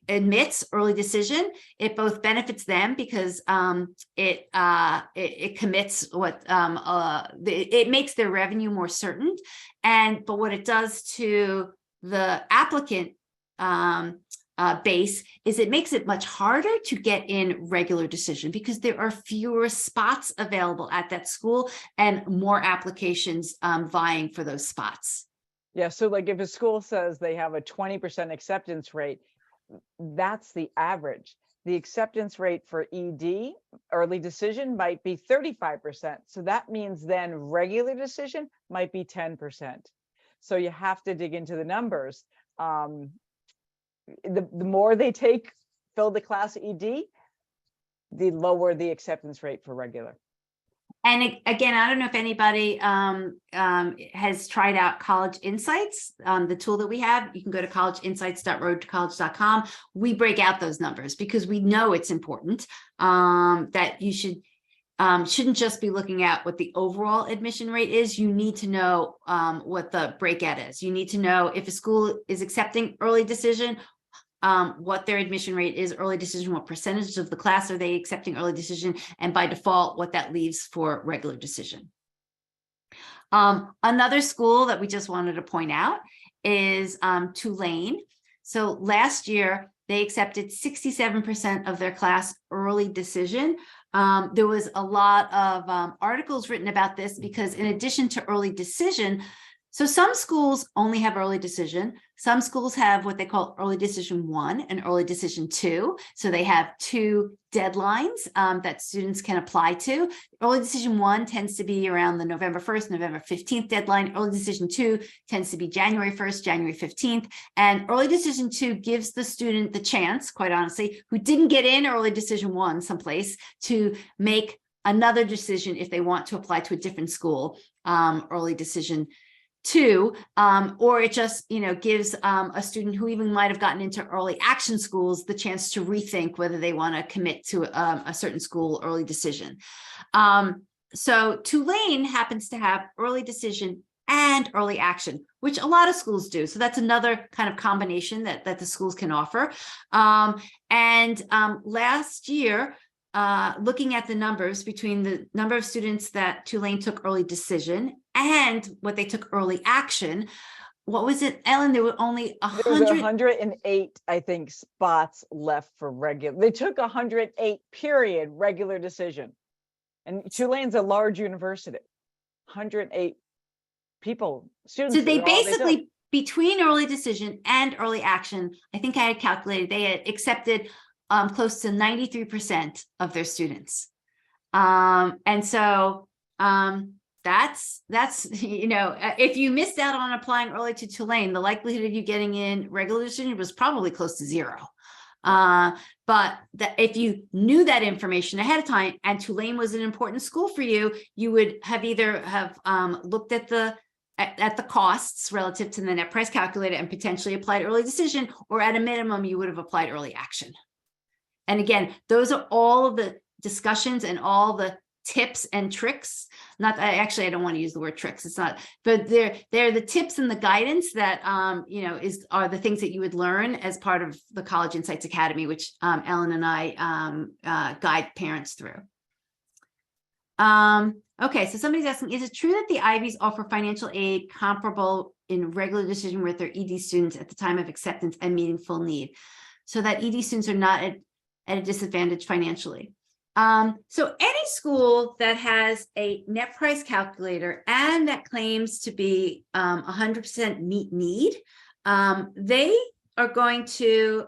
admits early decision, it both benefits them because it commits it makes their revenue more certain, but what it does to the applicant base is it makes it much harder to get in regular decision because there are fewer spots available at that school and more applications vying for those spots. Yeah, so like if a school says they have a 20% acceptance rate, that's the average. The acceptance rate for ED, early decision, might be 35%. So that means then regular decision might be 10%. So you have to dig into the numbers. The more they fill the class ED, the lower the acceptance rate for regular. And again, I don't know if anybody has tried out College Insights, the tool that we have. You can go to collegeinsights.roadtocollege.com. We break out those numbers because we know it's important that you shouldn't just be looking at what the overall admission rate is. You need to know what the breakout is. You need to know if a school is accepting early decision, what their admission rate is, early decision, what percentage of the class are they accepting early decision, and by default, what that leaves for regular decision. Another school that we just wanted to point out is Tulane. So last year, they accepted 67% of their class early decision. There was a lot of articles written about this because in addition to early decision, so some schools only have early decision. Some schools have what they call early decision 1 and early decision 2. So they have 2 deadlines that students can apply to. Early decision 1 tends to be around the November 1st, November 15th deadline. Early decision 2 tends to be January 1st, January 15th. And early decision 2 gives the student the chance, quite honestly, who didn't get in early decision 1 someplace, to make another decision if they want to apply to a different school, early decision 2, or it just gives a student who even might have gotten into early action schools the chance to rethink whether they want to commit to a certain school early decision. So Tulane happens to have early decision and early action, which a lot of schools do. So that's another kind of combination that the schools can offer. Last year, looking at the numbers between the number of students that Tulane took early decision and what they took early action, what was it, Ellen? There were only 108, I think, spots left for regular. They took 108 period regular decision. And Tulane's a large university. 108 students. So they basically, between early decision and early action, I think I had calculated, they had accepted close to 93% of their students. And so that's if you missed out on applying early to Tulane, the likelihood of you getting in regular decision was probably close to 0. But if you knew that information ahead of time and Tulane was an important school for you, you would have either looked at the costs relative to the net price calculator and potentially applied early decision, or at a minimum, you would have applied early action. And again, those are all of the discussions and all the tips and tricks. Not I don't want to use the word tricks. It's not, but they're the tips and the guidance that are the things that you would learn as part of the College Insights Academy, which Ellen and I guide parents through. Okay, so somebody's asking, is it true that the Ivies offer financial aid comparable in regular decision with their ED students at the time of acceptance and meaningful need, so that ED students are not at a disadvantage financially? So any school that has a net price calculator and that claims to be 100% meet need, they are going to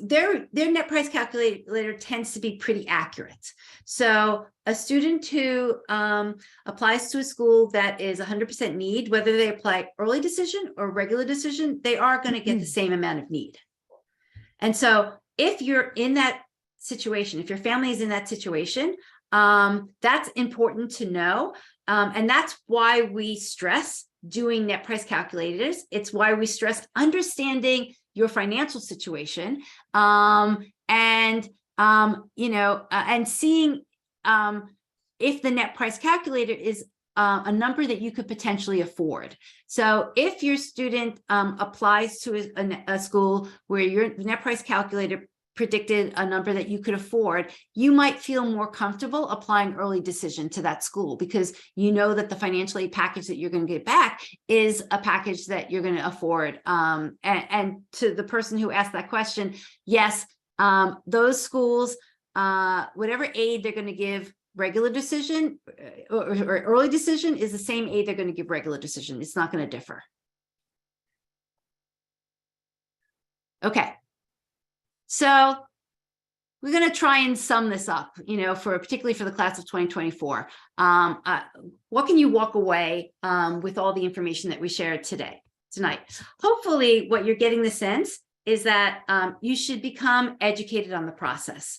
their net price calculator tends to be pretty accurate. So a student who applies to a school that is 100% need, whether they apply early decision or regular decision, they are going to get the same amount of need. And so if you're in that situation, if your family is in that situation, that's important to know. And that's why we stress doing net price calculators. It's why we stress understanding your financial situation, and seeing if the net price calculator is a number that you could potentially afford. So if your student applies to a school where your net price calculator predicted a number that you could afford, you might feel more comfortable applying early decision to that school, because you know that the financial aid package that you're going to get back is a package that you're going to afford. And to the person who asked that question, yes, those schools, whatever aid they're going to give regular decision or early decision is the same aid they're going to give regular decision. It's not going to differ. Okay. So we're going to try and sum this up, particularly for the class of 2024. What can you walk away with all the information that we shared tonight? Hopefully what you're getting the sense is that you should become educated on the process.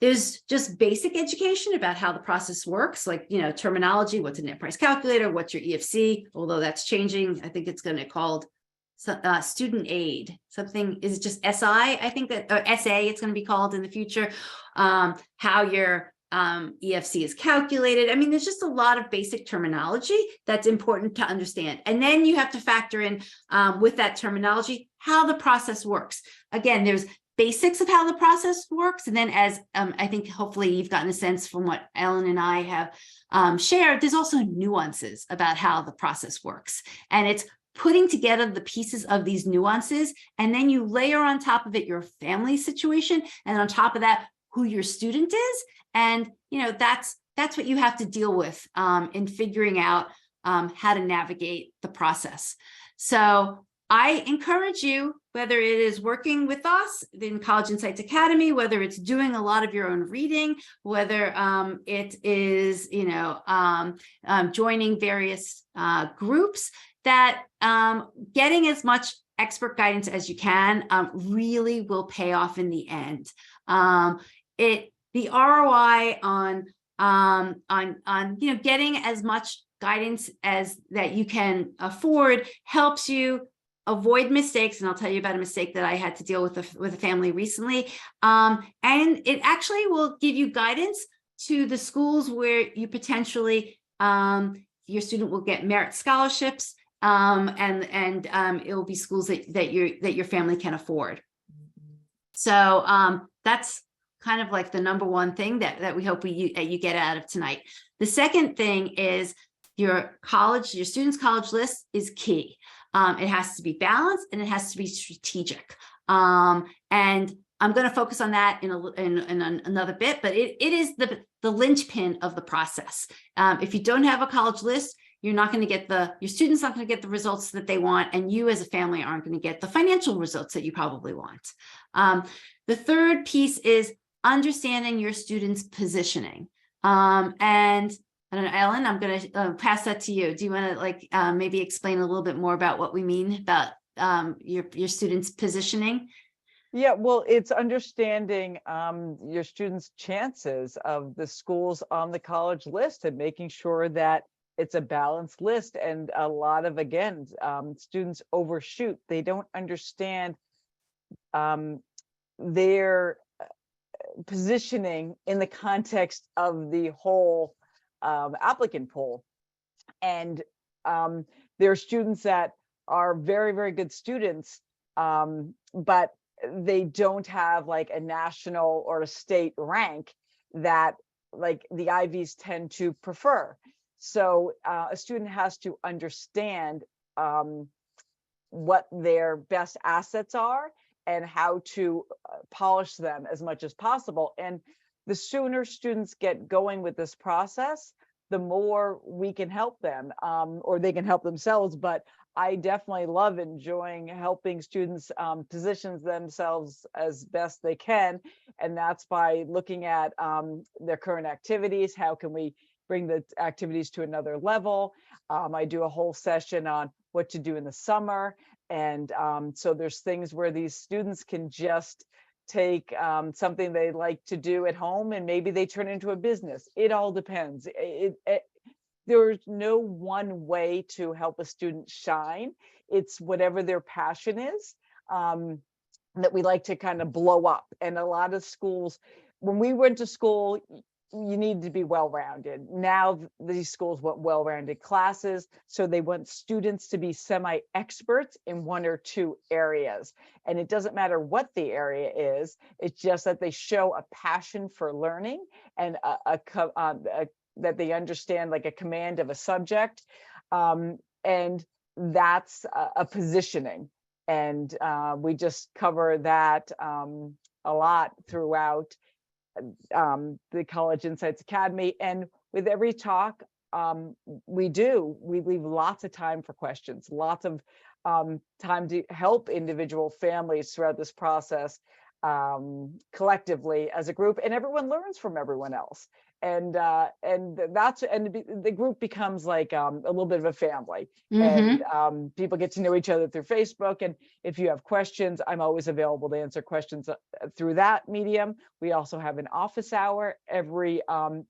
There's just basic education about how the process works, like, terminology, what's a net price calculator, what's your EFC, although that's changing. I think it's going to be called student aid, something is just SI, I think that, or SA it's going to be called in the future, how your EFC is calculated. I mean, there's just a lot of basic terminology that's important to understand. And then you have to factor in with that terminology, how the process works. Again, there's basics of how the process works. And then as I think hopefully you've gotten a sense from what Ellen and I have shared, there's also nuances about how the process works. And it's putting together the pieces of these nuances, and then you layer on top of it your family situation, and on top of that, who your student is. And, that's what you have to deal with in figuring out how to navigate the process. So I encourage you, whether it is working with us in College Insights Academy, whether it's doing a lot of your own reading, whether it is, joining various groups, that getting as much expert guidance as you can really will pay off in the end. The ROI on getting as much guidance as that you can afford helps you avoid mistakes. And I'll tell you about a mistake that I had to deal with a family recently. And it actually will give you guidance to the schools where you potentially your student will get merit scholarships. And it will be schools that your family can afford. So that's kind of like the number one thing that we hope you get out of tonight. The second thing is your student's college list is key. It has to be balanced and it has to be strategic. And I'm going to focus on that in another bit, but it is the linchpin of the process. If you don't have a college list, you're not going to get your students not going to get the results that they want, and you as a family aren't going to get the financial results that you probably want. The third piece is understanding your students' positioning. And I don't know, Ellen, I'm going to pass that to you. Do you want to maybe explain a little bit more about what we mean about your students' positioning? Yeah, well, it's understanding your students' chances of the schools on the college list and making sure that it's a balanced list. And a lot of, again, students overshoot. They don't understand their positioning in the context of the whole applicant pool. And there are students that are very, very good students, but they don't have like a national or a state rank that like the Ivies tend to prefer. So a student has to understand what their best assets are and how to polish them as much as possible. And the sooner students get going with this process, the more we can help them, or they can help themselves. But I definitely love enjoying helping students position themselves as best they can. And that's by looking at their current activities. How can we bring the activities to another level? I do a whole session on what to do in the summer. And so there's things where these students can just take something they like to do at home and maybe they turn into a business. It all depends. There's no one way to help a student shine. It's whatever their passion is that we like to kind of blow up. And a lot of schools, when we went to school, you need to be well-rounded. Now these schools want well-rounded classes, so they want students to be semi-experts in one or two areas. And it doesn't matter what the area is, it's just that they show a passion for learning and that they understand like a command of a subject. And that's a positioning. And we just cover that a lot throughout the College Insights Academy. And with every talk we leave lots of time for questions, lots of time to help individual families throughout this process collectively as a group, and everyone learns from everyone else. And the group becomes like a little bit of a family. Mhm. And people get to know each other through Facebook. And if you have questions, I'm always available to answer questions through that medium. We also have an office hour every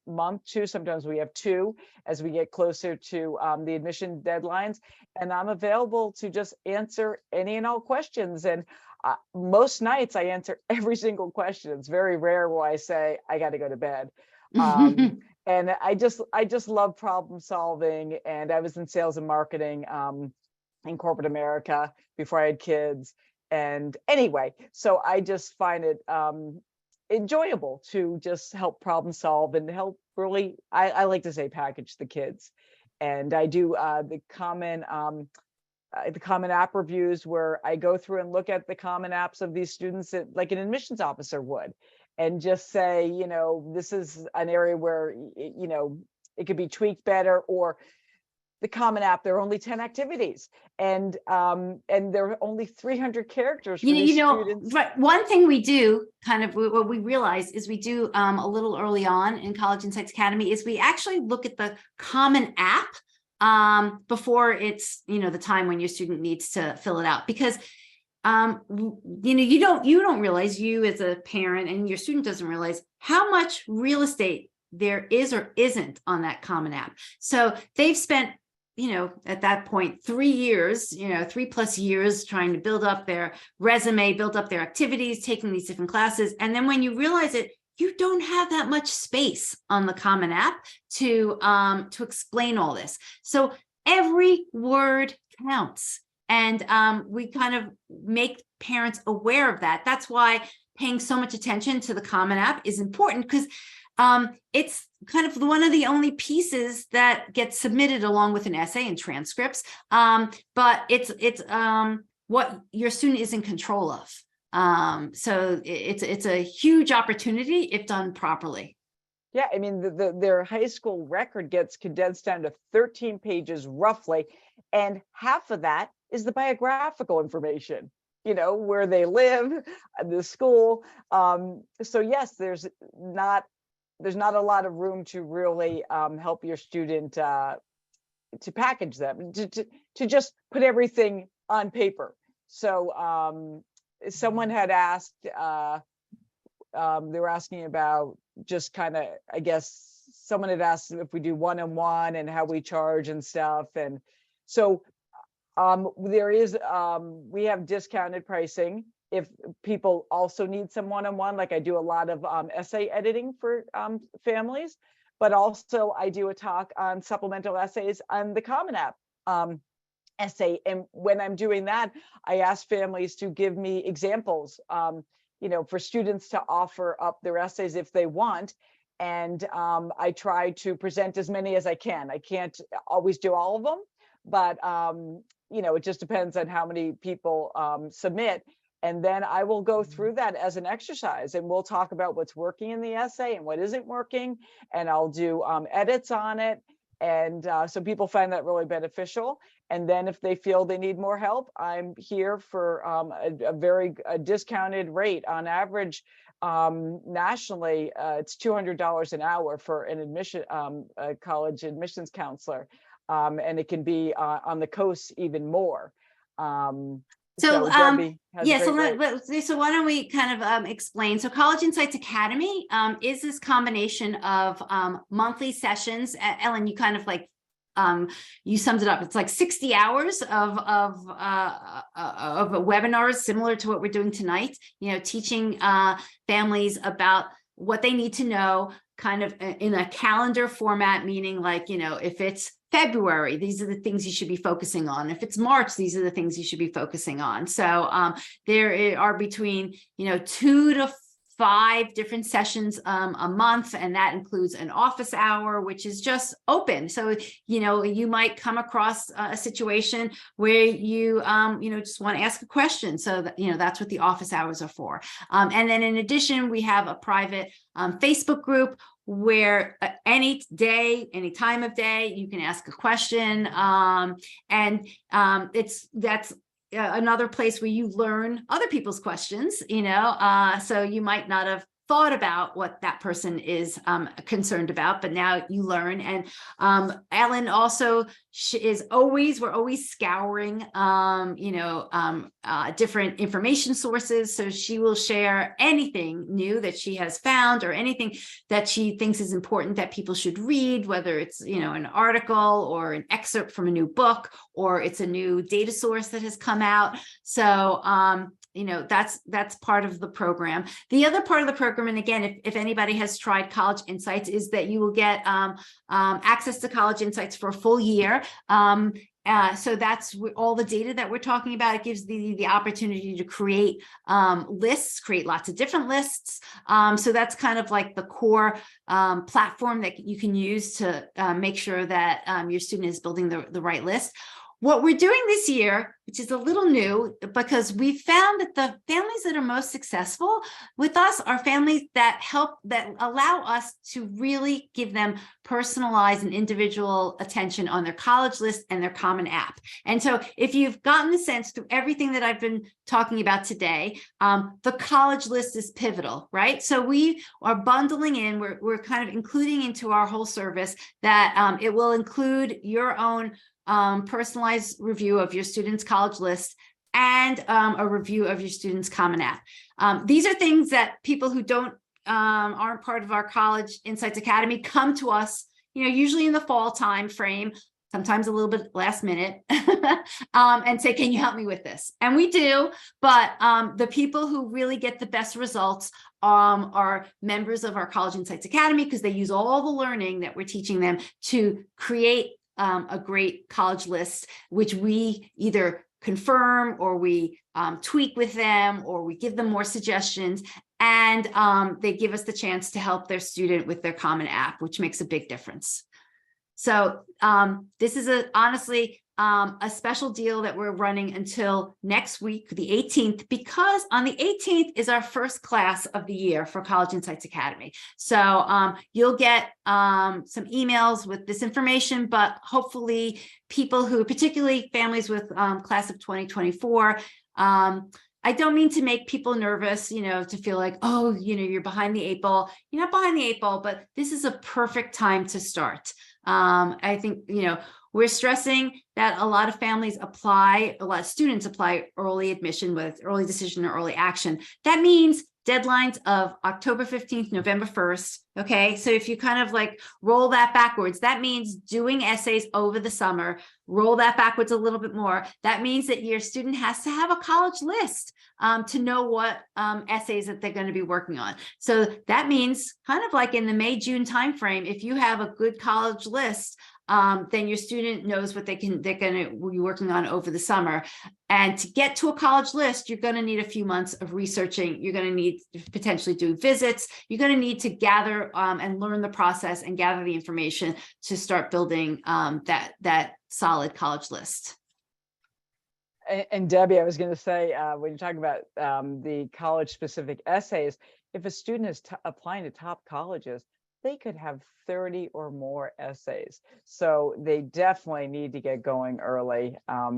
month too. Sometimes we have two as we get closer to the admission deadlines. And I'm available to just answer any and all questions. And most nights I answer every single question. It's very rare where I say, I got to go to bed. And I just love problem solving. And I was in sales and marketing in corporate America before I had kids. And anyway, so I just find it enjoyable to just help problem solve and help really, I like to say package the kids. And I do the common app reviews where I go through and look at the common apps of these students that, like an admissions officer would, and just say, you know, this is an area where, you know, it could be tweaked better. Or the common app, there are only 10 activities, and there are only 300 characters for these students. Right. One thing we do kind of, what we realize is we do a little early on in College Insights Academy is we actually look at the common app before it's, you know, the time when your student needs to fill it out, because you know, you don't realize, you as a parent and your student doesn't realize how much real estate there is or isn't on that common app. So they've spent, you know, at that point, 3 years, you know, 3+ years trying to build up their resume, build up their activities, taking these different classes. And then when you realize it, you don't have that much space on the common app to explain all this. So every word counts. And we kind of make parents aware of that. That's why paying so much attention to the Common App is important, because it's kind of one of the only pieces that gets submitted along with an essay and transcripts. But it's what your student is in control of. So it's a huge opportunity if done properly. Yeah, I mean, their high school record gets condensed down to 13 pages roughly, and half of that is the biographical information, you know, where they live, the school. So yes, there's not a lot of room to really help your student to package them, to just put everything on paper. So someone had asked, they were asking about just kind of, I guess someone had asked if we do one-on-one and how we charge and stuff. And so there is, we have discounted pricing if people also need some one-on-one, like I do a lot of essay editing for families, but also I do a talk on supplemental essays on the Common App essay. And when I'm doing that, I ask families to give me examples, for students to offer up their essays if they want. And I try to present as many as I can. I can't always do all of them, but it just depends on how many people submit. And then I will go through that as an exercise, and we'll talk about what's working in the essay and what isn't working. And I'll do edits on it. And so people find that really beneficial. And then if they feel they need more help, I'm here for a very discounted rate. On average, nationally, it's $200 an hour for an admission, a college admissions counselor. And it can be on the coast even more. So why don't we kind of explain? So College Insights Academy is this combination of monthly sessions. Ellen, you kind of like you summed it up. It's like 60 hours of webinars similar to what we're doing tonight. Teaching families about what they need to know, kind of in a calendar format, meaning like, if it's February, these are the things you should be focusing on. If it's March, these are the things you should be focusing on. So there are between 2 to 5 different sessions a month, and that includes an office hour, which is just open. So you might come across a situation where you just want to ask a question. So that, that's what the office hours are for. And then in addition, we have a private Facebook group where any day, any time of day, you can ask a question. That's another place where you learn other people's questions, so you might not have thought about what that person is concerned about, but now you learn. And Ellen also we're always scouring, different information sources. So she will share anything new that she has found or anything that she thinks is important that people should read, whether it's, an article or an excerpt from a new book, or it's a new data source that has come out. So, that's part of the program. The other part of the program, and again, if anybody has tried College Insights, is that you will get access to College Insights for a full year. So that's all the data that we're talking about. It gives the opportunity to create lists, create lots of different lists. So that's kind of like the core platform that you can use to make sure that your student is building the right list. What we're doing this year, which is a little new, because we found that the families that are most successful with us are families that allow us to really give them personalized and individual attention on their college list and their Common App. And so if you've gotten the sense through everything that I've been talking about today, the college list is pivotal, right? So we are bundling in, we're kind of including into our whole service that it will include your own personalized review of your student's college list and a review of your student's Common App. These are things that people who aren't part of our College Insights Academy come to us, usually in the fall time frame, sometimes a little bit last minute, and say, can you help me with this? And we do, but the people who really get the best results are members of our College Insights Academy, because they use all the learning that we're teaching them to create a great college list, which we either confirm or we tweak with them, or we give them more suggestions, and they give us the chance to help their student with their Common App, which makes a big difference. So this is honestly a special deal that we're running until next week, the 18th, because on the 18th is our first class of the year for College Insights Academy. So you'll get some emails with this information, but hopefully people who, particularly families with class of 2024, I don't mean to make people nervous, to feel like, oh, you're behind the 8 ball. You're not behind the 8 ball, but this is a perfect time to start. I think, we're stressing that a lot of students apply early admission with early decision or early action. That means deadlines of October 15th, November 1st. Okay. So if you kind of like roll that backwards, that means doing essays over the summer, roll that backwards a little bit more. That means that your student has to have a college list to know what essays that they're going to be working on. So that means kind of like in the May, June timeframe, if you have a good college list, then your student knows what they're going to be working on over the summer. And to get to a college list, you're going to need a few months of researching. You're going to need to potentially do visits. You're going to need to gather and learn the process and gather the information to start building that solid college list. And Debbie, I was going to say, when you talk about the college-specific essays, if a student is applying to top colleges, they could have 30 or more essays. So they definitely need to get going early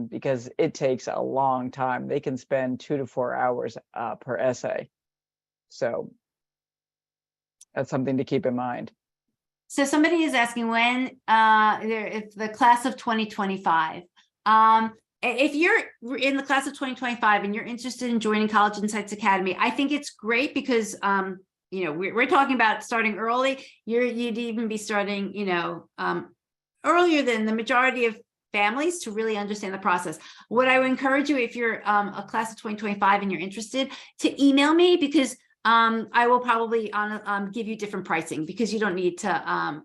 because it takes a long time. They can spend 2 to 4 hours per essay. So that's something to keep in mind. So somebody is asking when, if the class of 2025, if you're in the class of 2025 and you're interested in joining College Insights Academy, I think it's great because you know, we're talking about starting early. You'd even be starting, you know, earlier than the majority of families to really understand the process. What I would encourage you, if you're a class of 2025 and you're interested, to email me, because I will probably give you different pricing, because you don't need to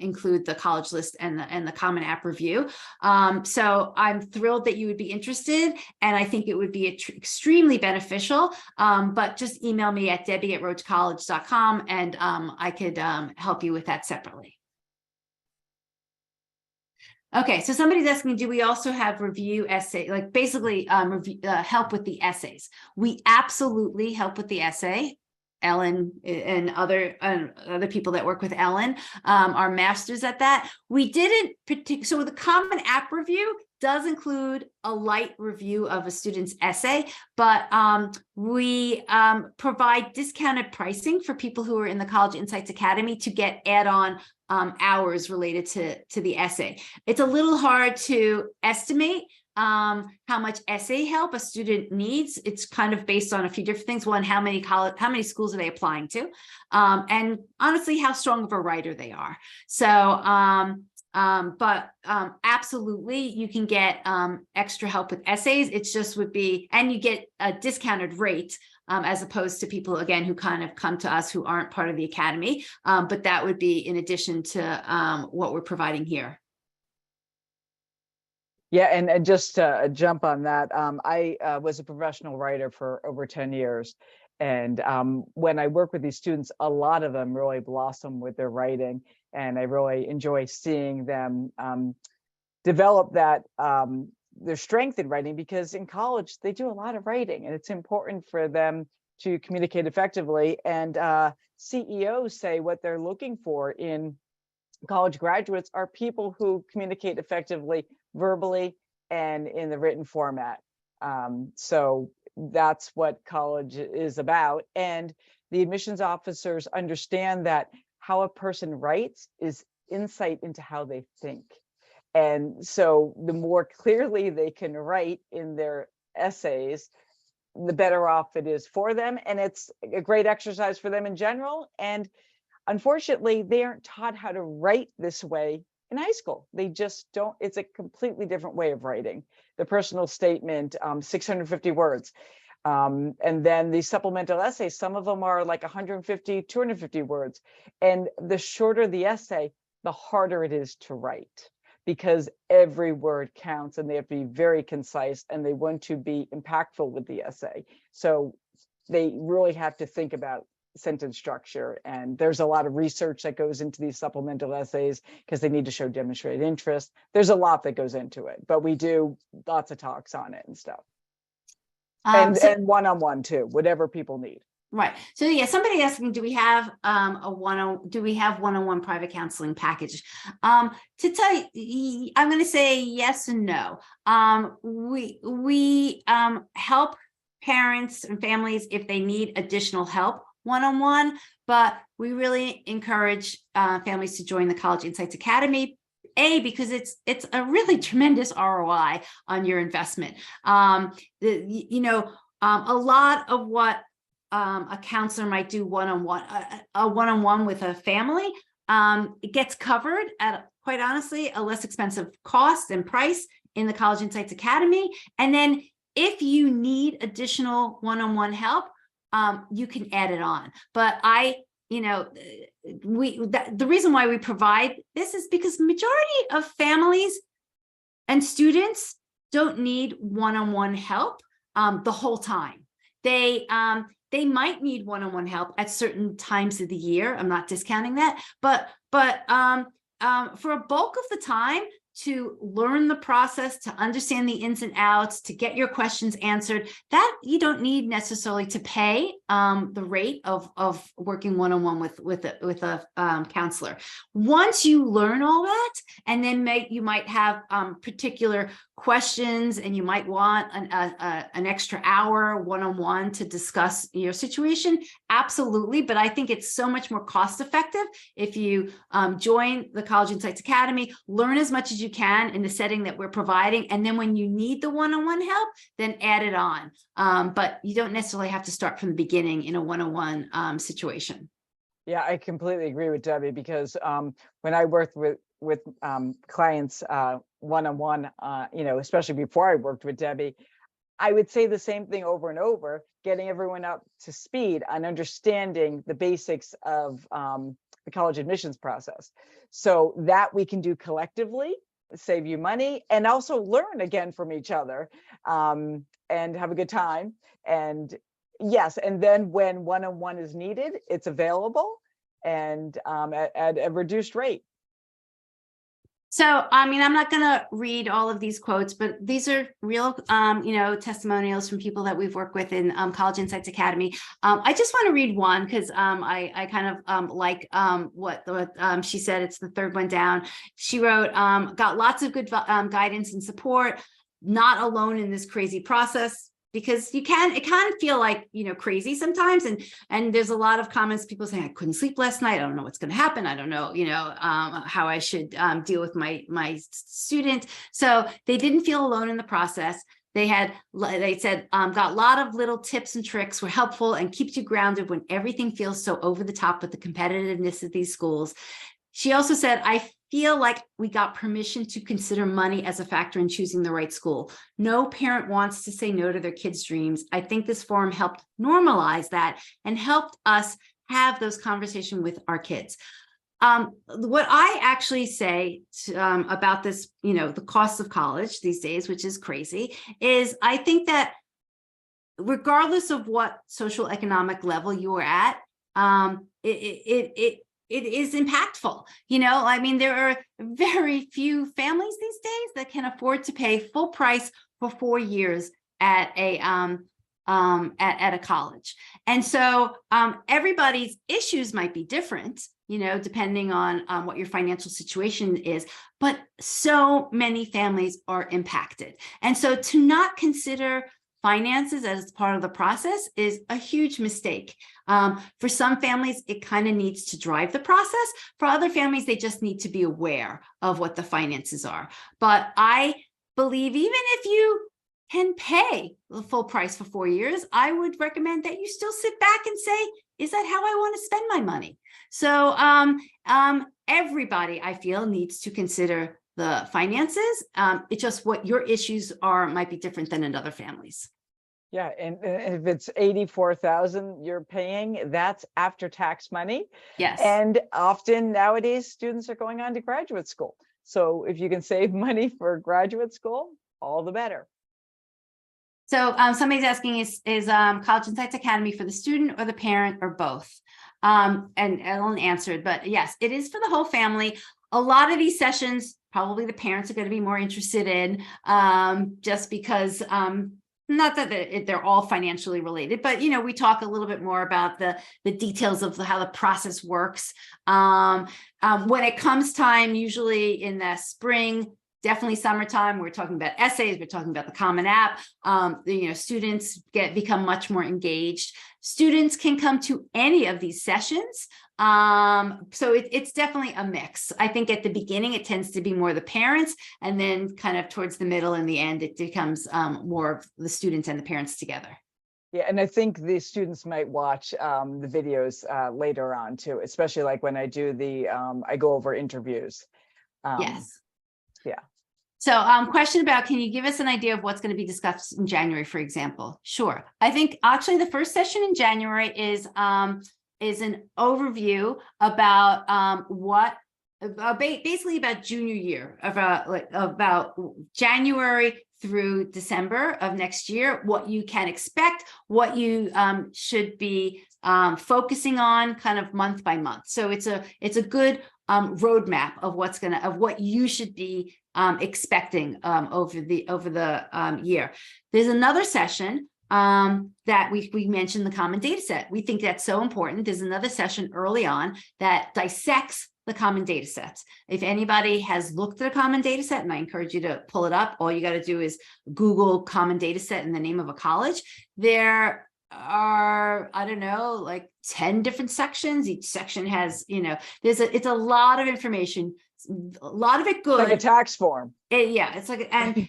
include the college list and the Common App review. So I'm thrilled that you would be interested, and I think it would be extremely beneficial. But just email me at debbie@rhodecollege.com, and I could help you with that separately. Okay, so somebody's asking, do we also have review essay, like basically help with the essays? We absolutely help with the essay. Ellen and other people that work with Ellen are masters at that. We didn't so the Common App review does include a light review of a student's essay, but we provide discounted pricing for people who are in the College Insights Academy to get add-on hours related to the essay. It's a little hard to estimate how much essay help a student needs. It's kind of based on a few different things. One, how many schools are they applying to? And honestly, how strong of a writer they are. So, but absolutely, you can get extra help with essays. It's just would be, and you get a discounted rate as opposed to people, again, who kind of come to us who aren't part of the academy. But that would be in addition to what we're providing here. Yeah, and just to jump on that, I was a professional writer for over 10 years. And when I work with these students, a lot of them really blossom with their writing. And I really enjoy seeing them develop that their strength in writing, because in college they do a lot of writing, and it's important for them to communicate effectively. And CEOs say what they're looking for in college graduates are people who communicate effectively verbally and in the written format. So that's what college is about. And the admissions officers understand that how a person writes is insight into how they think. And so the more clearly they can write in their essays, the better off it is for them. And it's a great exercise for them in general. And unfortunately, they aren't taught how to write this way in high school. They just don't. It's a completely different way of writing. The personal statement, 650 words. And then the supplemental essays, some of them are like 150, 250 words. And the shorter the essay, the harder it is to write, because every word counts and they have to be very concise and they want to be impactful with the essay. So they really have to think about sentence structure. And there's a lot of research that goes into these supplemental essays because they need to show demonstrated interest. There's a lot that goes into it, but we do lots of talks on it and stuff. And one-on-one too, whatever people need. Right. So yeah, somebody asking, do we have one-on-one private counseling package? To tell you, I'm going to say yes and no. We help parents and families if they need additional help one-on-one, but we really encourage families to join the College Insights Academy. Because it's a really tremendous ROI on your investment. A lot of what a counselor might do one-on-one, a one-on-one with a family, it gets covered at, quite honestly, a less expensive cost and price in the College Insights Academy. And then if you need additional one-on-one help, you can add it on. But the reason why we provide this is because majority of families and students don't need one-on-one help the whole time. They might need one-on-one help at certain times of the year. I'm not discounting that, but for a bulk of the time, to learn the process, to understand the ins and outs, to get your questions answered, that you don't need necessarily to pay the rate of working one-on-one with a counselor. Once you learn all that, and then you might have particular questions, and you might want an extra hour one-on-one to discuss your situation, absolutely. But I think it's so much more cost effective if you join the College Insights Academy, learn as much as you can in the setting that we're providing, and then when you need the one-on-one help, then add it on. But you don't necessarily have to start from the beginning in a one-on-one situation. Yeah, I completely agree with Debbie, because when I worked with clients one-on-one, especially before I worked with Debbie, I would say the same thing over and over, getting everyone up to speed on understanding the basics of the college admissions process, so that we can do collectively, save you money, and also learn again from each other, and have a good time. And yes, and then when one-on-one is needed, it's available, and at a reduced rate. So, I'm not going to read all of these quotes, but these are real, testimonials from people that we've worked with in College Insights Academy. I just want to read one because I kind of like what she said. It's the third one down. She wrote, got lots of good guidance and support, not alone in this crazy process. Because it can feel like, crazy sometimes. And there's a lot of comments, people saying, I couldn't sleep last night. I don't know what's going to happen. I don't know, how I should deal with my student. So they didn't feel alone in the process. They said, got a lot of little tips and tricks, were helpful and keeps you grounded when everything feels so over the top with the competitiveness of these schools. She also said, I feel like we got permission to consider money as a factor in choosing the right school. No parent wants to say no to their kids' dreams. I think this forum helped normalize that and helped us have those conversations with our kids. What I actually say about this, the cost of college these days, which is crazy, is I think that regardless of what social economic level you are at, it is impactful. There are very few families these days that can afford to pay full price for 4 years at a college. And so everybody's issues might be different, depending on what your financial situation is, but so many families are impacted. And so to not consider finances as part of the process is a huge mistake. For some families, it kind of needs to drive the process. For other families, they just need to be aware of what the finances are. But I believe even if you can pay the full price for 4 years, I would recommend that you still sit back and say, is that how I want to spend my money? So everybody, I feel, needs to consider the finances. It's just what your issues are might be different than in other families. Yeah, and if it's $84,000 you're paying, that's after tax money. Yes. And often nowadays students are going on to graduate school. So if you can save money for graduate school, all the better. So somebody's asking, is College Insights Academy for the student or the parent or both? And Ellen answered, but yes, it is for the whole family. A lot of these sessions, probably the parents are going to be more interested in, just because not that they're all financially related, but we talk a little bit more about the details of how the process works. When it comes time, usually in the spring, definitely summertime, we're talking about essays, we're talking about the Common App. Students become much more engaged. Students can come to any of these sessions. So it's definitely a mix. I think at the beginning, it tends to be more the parents, and then kind of towards the middle and the end, it becomes more of the students and the parents together. Yeah, and I think the students might watch the videos later on too, especially like when I do I go over interviews. Yes. Yeah. So question about, can you give us an idea of what's going to be discussed in January, for example? Sure. I think actually the first session in January is an overview about basically about junior year, about January through December of next year, what you can expect, what you should be focusing on kind of month by month. So it's a good roadmap of what you should be expecting over the year. There's another session that we mentioned, the common data set. We think that's so important. There's another session early on that dissects the common data sets. If anybody has looked at a common data set, and I encourage you to pull it up, all you got to do is Google common data set in the name of a college. There are, I don't know, like 10 different sections. Each section has, it's a lot of information, a lot of it good. Like a tax form. Yeah, it's like, and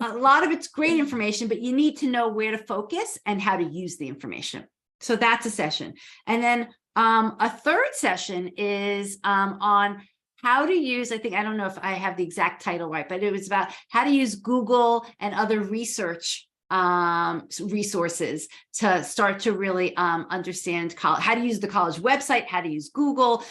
a lot of it's great information, but you need to know where to focus and how to use the information. So that's a session. And then a third session is on how to use, I don't know if I have the exact title right, but it was about how to use Google and other research resources to start to really understand how to use the college website, how to use Google.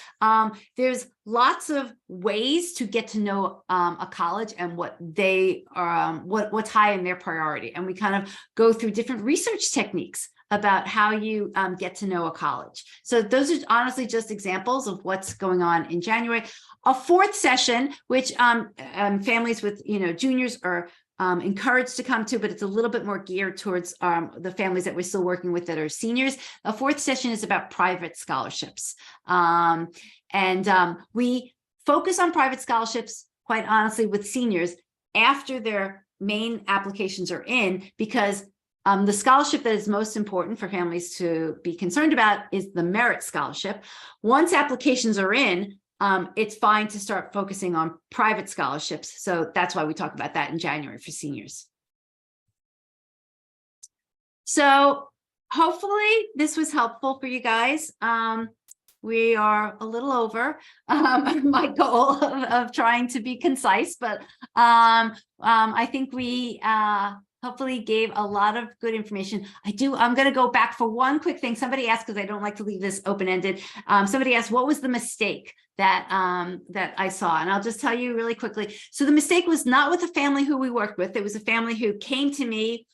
There's lots of ways to get to know a college and what they are, what's high in their priority. And we kind of go through different research techniques about how you get to know a college. So those are honestly just examples of what's going on in January. A fourth session, which families with juniors are encouraged to come to, but it's a little bit more geared towards the families that we're still working with that are seniors. A fourth session is about private scholarships. We focus on private scholarships, quite honestly, with seniors after their main applications are in, because the scholarship that is most important for families to be concerned about is the merit scholarship. Once applications are in, it's fine to start focusing on private scholarships. So that's why we talk about that in January for seniors. So hopefully this was helpful for you guys. We are a little over my goal of trying to be concise, but I think we hopefully gave a lot of good information. I'm going to go back for one quick thing. Somebody asked, because I don't like to leave this open-ended. Somebody asked, what was the mistake that I saw? And I'll just tell you really quickly. So the mistake was not with a family who we worked with. It was a family who came to me,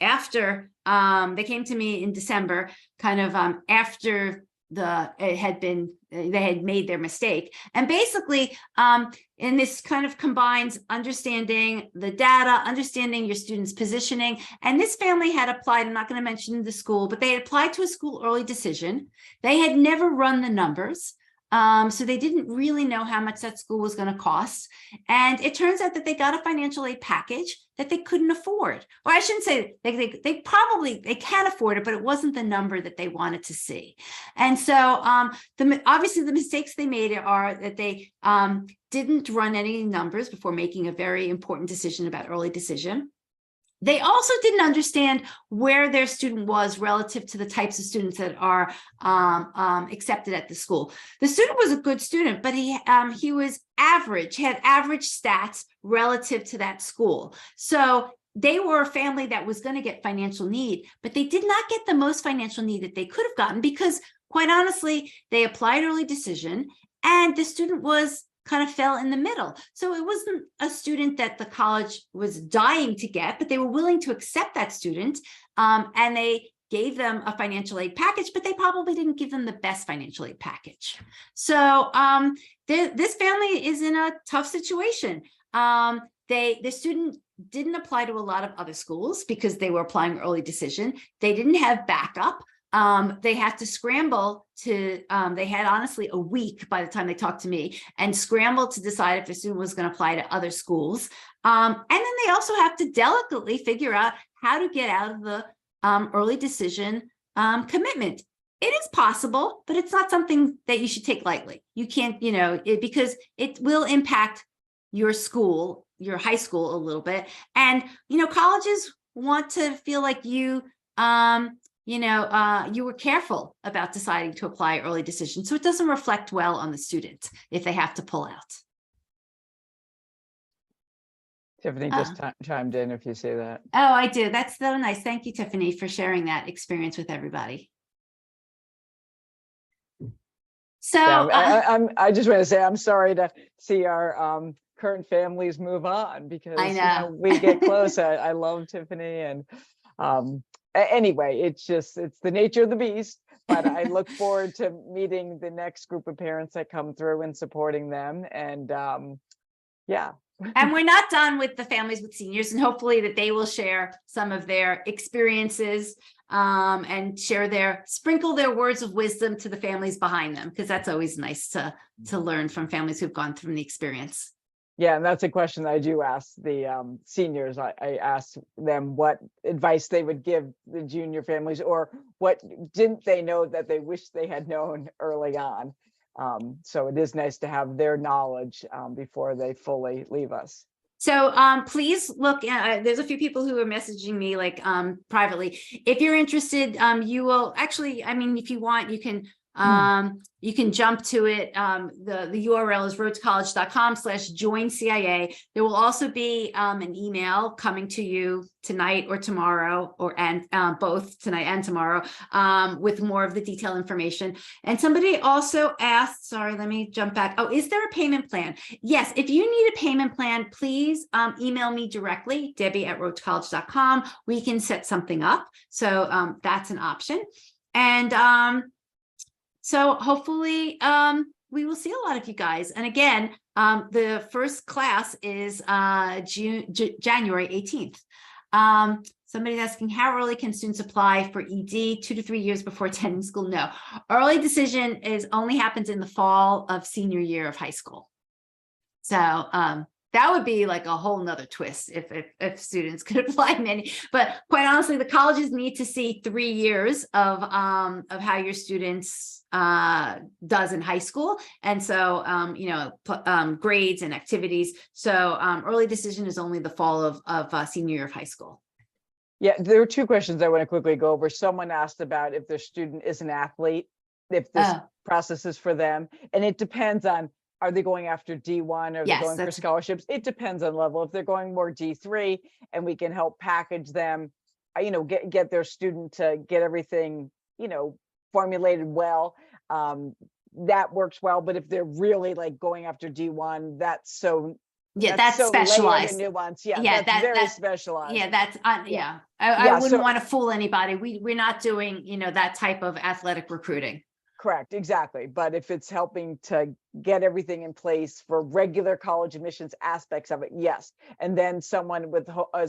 after they came to me in December, kind of after they had made their mistake. And basically, and this kind of combines understanding the data, understanding your students' positioning. And this family had applied, I'm not going to mention the school, but they had applied to a school early decision. They had never run the numbers. So they didn't really know how much that school was going to cost. And it turns out that they got a financial aid package that they couldn't afford. Or I shouldn't say they can afford it, but it wasn't the number that they wanted to see. And so obviously the mistakes they made are that they didn't run any numbers before making a very important decision about early decision. They also didn't understand where their student was relative to the types of students that are accepted at the school. The student was a good student, but he was average, had average stats relative to that school. So they were a family that was going to get financial need, but they did not get the most financial need that they could have gotten because, quite honestly, they applied early decision and the student kind of fell in the middle. So it wasn't a student that the college was dying to get, but they were willing to accept that student. And they gave them a financial aid package, but they probably didn't give them the best financial aid package. So this family is in a tough situation. The student didn't apply to a lot of other schools because they were applying early decision. They didn't have backup. They had to scramble to, they had honestly a week by the time they talked to me and scramble to decide if the student was going to apply to other schools. And then they also have to delicately figure out how to get out of the early decision commitment. It is possible, but it's not something that you should take lightly. You can't, because it will impact your school, your high school a little bit. And, colleges want to feel like you you were careful about deciding to apply early decision. So it doesn't reflect well on the student if they have to pull out. Tiffany just chimed in if you see that. Oh, I do. That's so nice. Thank you, Tiffany, for sharing that experience with everybody. So I just want to say I'm sorry to see our current families move on, because I know. we get close. I love Tiffany, and anyway, it's the nature of the beast. But I look forward to meeting the next group of parents that come through and supporting them. And yeah. And we're not done with the families with seniors, and hopefully that they will share some of their experiences and sprinkle their words of wisdom to the families behind them, because that's always nice to learn from families who've gone through the experience. Yeah, and that's a question that I do ask the seniors. I ask them what advice they would give the junior families, or what didn't they know that they wish they had known early on. So it is nice to have their knowledge before they fully leave us. So please look, there's a few people who are messaging me privately. If you're interested, you will actually, I mean, if you want, you can jump to it. The URL is rhodescollege.com/join-CIA. There will also be an email coming to you tonight or tomorrow, and both tonight and tomorrow, with more of the detailed information. And somebody also asked, sorry, let me jump back. Oh, is there a payment plan? Yes, if you need a payment plan, please email me directly, Debbie@rhodescollege.com. We can set something up. So that's an option. And so hopefully we will see a lot of you guys. And again, the first class is January 18th. Somebody's asking, how early can students apply for ED? 2 to 3 years before attending school? No, early decision only happens in the fall of senior year of high school. So that would be like a whole nother twist if students could apply many. But quite honestly, the colleges need to see 3 years of how your students does in high school, and so grades and activities. So early decision is only the fall of senior year of high school. Yeah, there are 2 questions I want to quickly go over. Someone asked about if their student is an athlete, if this process is for them, and it depends on, are they going after D1 or they're going for scholarships? It depends on level. If they're going more D3 and we can help package them, get their student to get everything, formulated well, that works well. But if they're really like going after D1, that's so specialized, nuance. That's very specialized. I wouldn't want to fool anybody. We're not doing that type of athletic recruiting. Correct, exactly. But if it's helping to get everything in place for regular college admissions aspects of it, yes. And then someone was a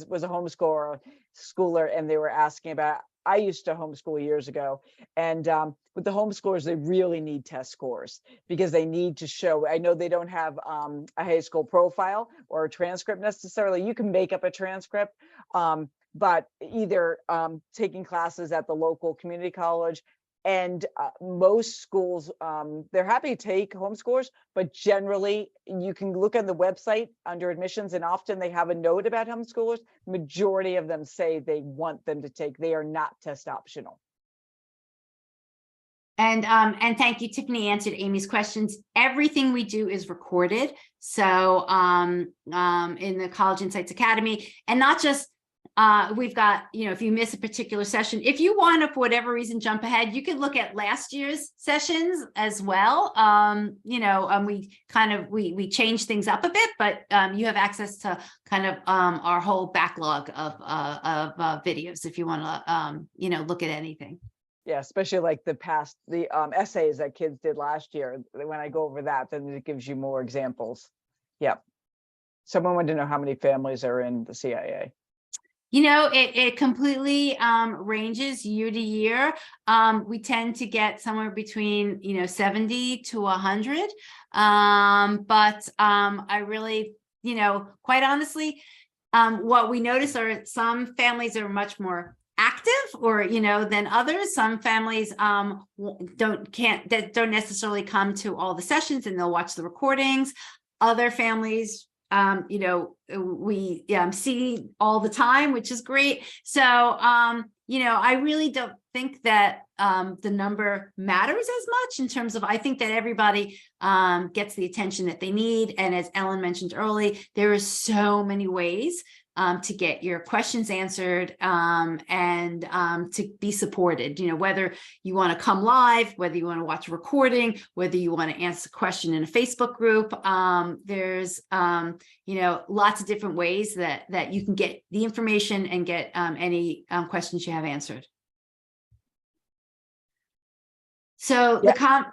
schooler, and they were asking about, I used to homeschool years ago, and with the homeschoolers, they really need test scores, because they need to show, I know they don't have a high school profile or a transcript necessarily. You can make up a transcript, but either taking classes at the local community college, and most schools, they're happy to take homeschoolers, but generally you can look on the website under admissions, and often they have a note about homeschoolers. Majority of them say they want them to take, they are not test optional. And thank you, Tiffany answered Amy's questions. Everything we do is recorded. So in the College Insights Academy, and not just we've got, if you miss a particular session, if you want to, for whatever reason, jump ahead, you can look at last year's sessions as well. We change things up a bit, but you have access to kind of our whole backlog of videos if you want to, look at anything. Yeah, especially like the essays that kids did last year. When I go over that, then it gives you more examples. Yeah. Someone wanted to know how many families are in the CIA. It completely ranges year to year. We tend to get somewhere between 70 to 100. But I really, quite honestly, what we notice are some families are much more active, or than others. Some families don't necessarily come to all the sessions, and they'll watch the recordings. Other families you know, we see all the time, which is great. So, you know, I really don't think that the number matters as much in terms of, I think that everybody gets the attention that they need. And as Ellen mentioned early, there are so many ways to get your questions answered and to be supported, you know, whether you want to come live, whether you want to watch a recording, whether you want to answer a question in a Facebook group. There's, you know, lots of different ways that you can get the information and get any questions you have answered. So Yeah.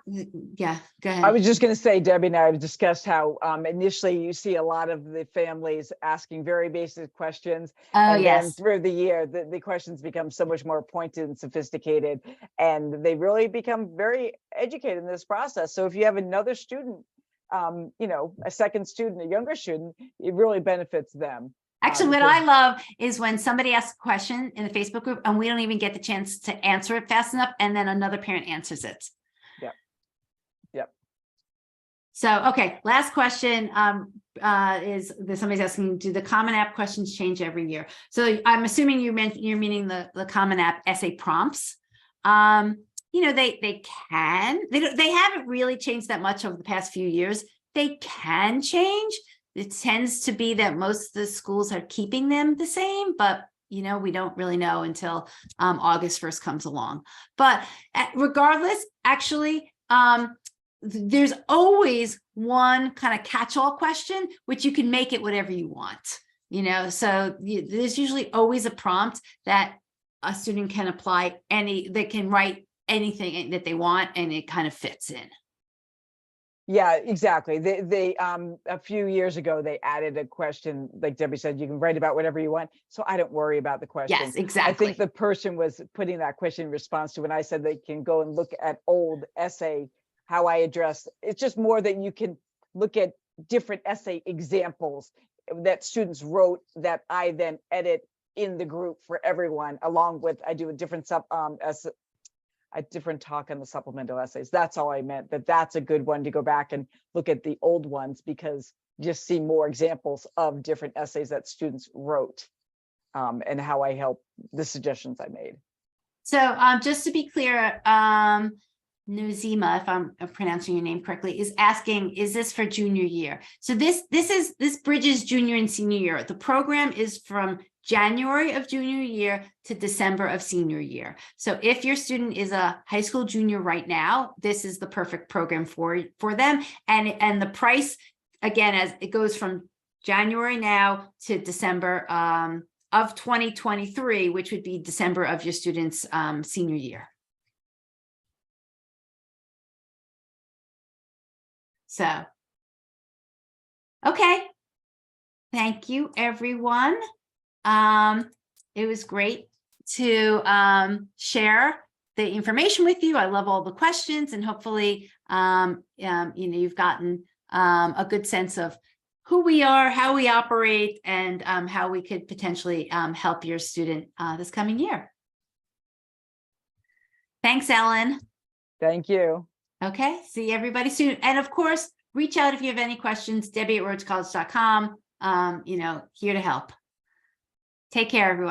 yeah, go ahead. I was just going to say, Debbie and I have discussed how initially you see a lot of the families asking very basic questions. Oh, and yes. then through the year, the questions become so much more pointed and sophisticated, and they really become very educated in this process. So if you have another student, you know, a second student, a younger student, it really benefits them. Actually, what I love is when somebody asks a question in the Facebook group and we don't even get the chance to answer it fast enough, and then another parent answers it. Yep. Yep. So, okay, last question is that somebody's asking, do the Common App questions change every year? So I'm assuming you're meaning the Common App essay prompts. You know, they haven't really changed that much over the past few years. They can change. It tends to be that most of the schools are keeping them the same, but you know, we don't really know until August 1st comes along. But regardless, actually, there's always one kind of catch-all question, which you can make it whatever you want, you know, so there's usually always a prompt that a student can apply they can write anything that they want, and it kind of fits in. Yeah, exactly. They a few years ago, they added a question, like Debbie said, you can write about whatever you want. So I don't worry about the question. Yes, exactly. I think the person was putting that question in response to when I said they can go and look at old essay, how I address. It's just more that you can look at different essay examples that students wrote that I then edit in the group for everyone, along with, I do a different a different talk on the supplemental essays. That's all I meant, that's a good one to go back and look at the old ones, because you just see more examples of different essays that students wrote and how I help the suggestions I made. So just to be clear, Nuzima, if I'm pronouncing your name correctly, is asking, is this for junior year? So this bridges junior and senior year. The program is from January of junior year to December of senior year. So if your student is a high school junior right now, this is the perfect program for them. And the price, again, as it goes from January now to December of 2023, which would be December of your student's senior year. So, okay. Thank you, everyone. It was great to share the information with you. I love all the questions, and hopefully, you know, you've gotten a good sense of who we are, how we operate, and how we could potentially help your student this coming year. Thanks, Ellen. Thank you. Okay, see everybody soon. And of course, reach out if you have any questions, Debbie@rhodescollege.com. You know, here to help. Take care, everyone.